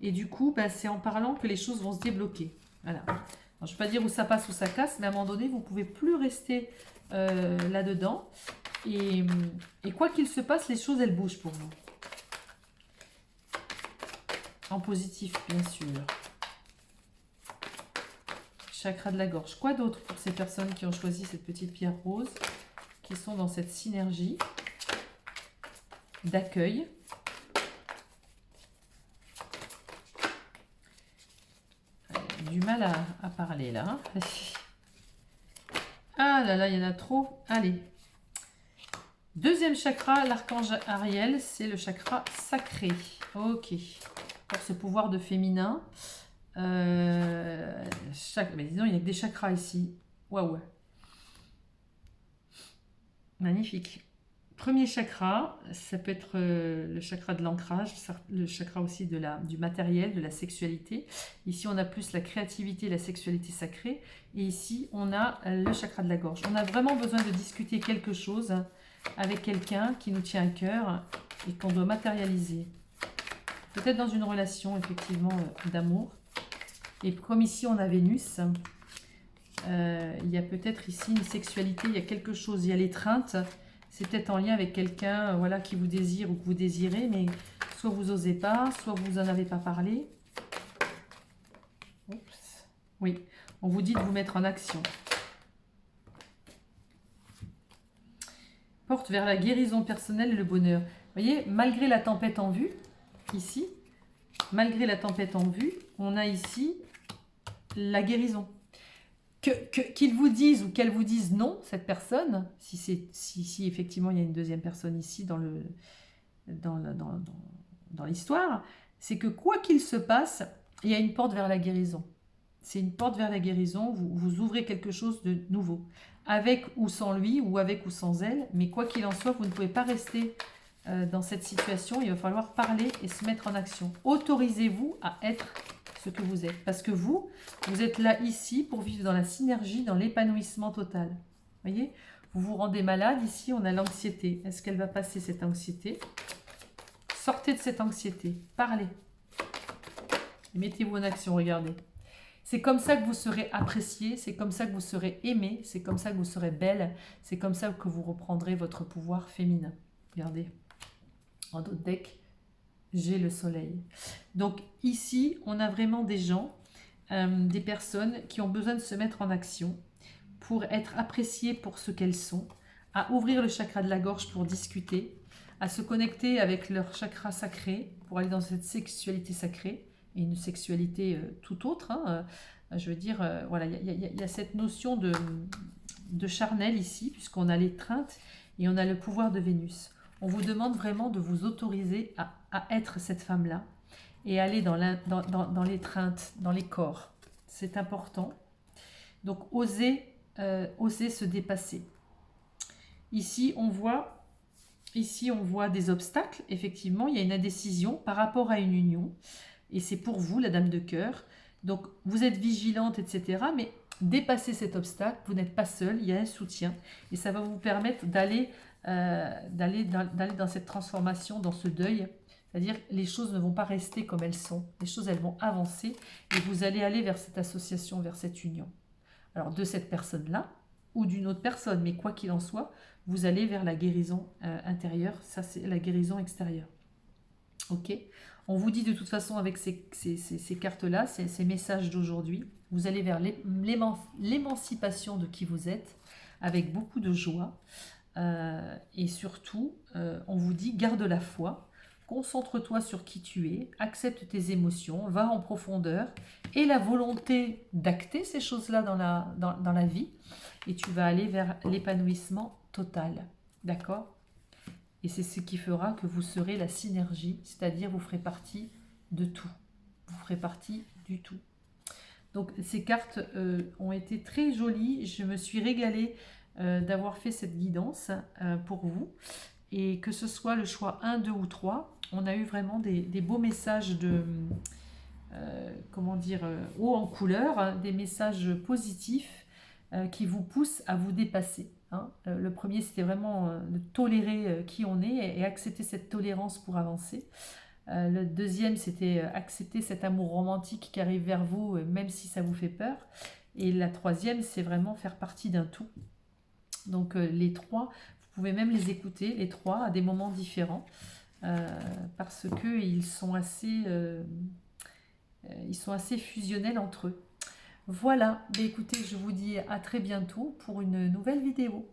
Et du coup, c'est en parlant que les choses vont se débloquer. Voilà. Alors, je ne vais pas dire où ça passe ou ça casse, mais à un moment donné, vous ne pouvez plus rester là-dedans. Et quoi qu'il se passe, les choses, elles bougent pour vous. En positif, bien sûr. Chakra de la gorge. Quoi d'autre pour ces personnes qui ont choisi cette petite pierre rose, qui sont dans cette synergie d'accueil? Du mal à parler là. Ah là là, il y en a trop. Allez. Deuxième chakra, l'archange Ariel, c'est le chakra sacré. Ok. Pour ce pouvoir de féminin. Mais disons, il n'y a que des chakras ici. Waouh. Magnifique. Premier chakra, ça peut être le chakra de l'ancrage, le chakra aussi du matériel, de la sexualité. Ici, on a plus la créativité, la sexualité sacrée. Et ici, on a le chakra de la gorge. On a vraiment besoin de discuter quelque chose avec quelqu'un qui nous tient à cœur et qu'on doit matérialiser. Peut-être dans une relation, effectivement, d'amour. Et comme ici on a Vénus, il y a peut-être ici une sexualité, il y a quelque chose, il y a l'étreinte. C'est peut-être en lien avec quelqu'un voilà, qui vous désire ou que vous désirez, mais soit vous n'osez pas, soit vous n'en avez pas parlé. Oups. Oui, on vous dit de vous mettre en action. Porte vers la guérison personnelle et le bonheur. Vous voyez, malgré la tempête en vue, ici, malgré la tempête en vue, on a ici la guérison. Qu'ils vous disent ou qu'elle vous dise non, cette personne, si effectivement il y a une deuxième personne ici dans l'histoire, c'est que quoi qu'il se passe, il y a une porte vers la guérison. C'est une porte vers la guérison, vous ouvrez quelque chose de nouveau. Avec ou sans lui, ou avec ou sans elle, mais quoi qu'il en soit, vous ne pouvez pas rester dans cette situation, il va falloir parler et se mettre en action. Autorisez-vous à être ce que vous êtes. Parce que vous êtes là ici pour vivre dans la synergie, dans l'épanouissement total. Vous voyez, vous vous rendez malade, ici on a l'anxiété. Est-ce qu'elle va passer cette anxiété? Sortez de cette anxiété, parlez. Mettez-vous en action, regardez. C'est comme ça que vous serez apprécié, c'est comme ça que vous serez aimé, c'est comme ça que vous serez belle, c'est comme ça que vous reprendrez votre pouvoir féminin. Regardez, en d'autres decks, j'ai le soleil. Donc ici, on a vraiment des gens, des personnes qui ont besoin de se mettre en action pour être appréciées pour ce qu'elles sont, à ouvrir le chakra de la gorge pour discuter, à se connecter avec leur chakra sacré pour aller dans cette sexualité sacrée et une sexualité tout autre. Hein. Je veux dire, voilà, il y a cette notion de charnel ici, puisqu'on a l'étreinte et on a le pouvoir de Vénus. On vous demande vraiment de vous autoriser à être cette femme-là et aller dans l'étreinte, dans les corps. C'est important. Donc, oser se dépasser. Ici, on voit des obstacles. Effectivement, il y a une indécision par rapport à une union. Et c'est pour vous, la dame de cœur. Donc, vous êtes vigilante, etc. Mais dépassez cet obstacle. Vous n'êtes pas seul. Il y a un soutien. Et ça va vous permettre d'aller dans cette transformation, dans ce deuil. C'est-à-dire les choses ne vont pas rester comme elles sont. Les choses, elles vont avancer. Et vous allez aller vers cette association, vers cette union. Alors, de cette personne-là ou d'une autre personne. Mais quoi qu'il en soit, vous allez vers la guérison intérieure. Ça, c'est la guérison extérieure. Ok, on vous dit de toute façon avec ces cartes-là, ces messages d'aujourd'hui, vous allez vers l'émancipation de qui vous êtes, avec beaucoup de joie. Et surtout, on vous dit, garde la foi, concentre-toi sur qui tu es, accepte tes émotions, va en profondeur, et la volonté d'acter ces choses-là dans la vie, et tu vas aller vers l'épanouissement total. D'accord ? Et c'est ce qui fera que vous serez la synergie, c'est-à-dire vous ferez partie de tout. Vous ferez partie du tout. Donc ces cartes ont été très jolies. Je me suis régalée d'avoir fait cette guidance pour vous. Et que ce soit le choix 1, 2 ou 3, on a eu vraiment des beaux messages de... haut en couleur, hein, des messages positifs qui vous poussent à vous dépasser. Hein. Le premier, c'était vraiment de tolérer qui on est et accepter cette tolérance pour avancer. Le deuxième, c'était accepter cet amour romantique qui arrive vers vous, même si ça vous fait peur. Et la troisième, c'est vraiment faire partie d'un tout. Donc les trois, vous pouvez même les écouter, les trois, à des moments différents, parce qu'ils sont assez fusionnels entre eux. Voilà, écoutez, je vous dis à très bientôt pour une nouvelle vidéo.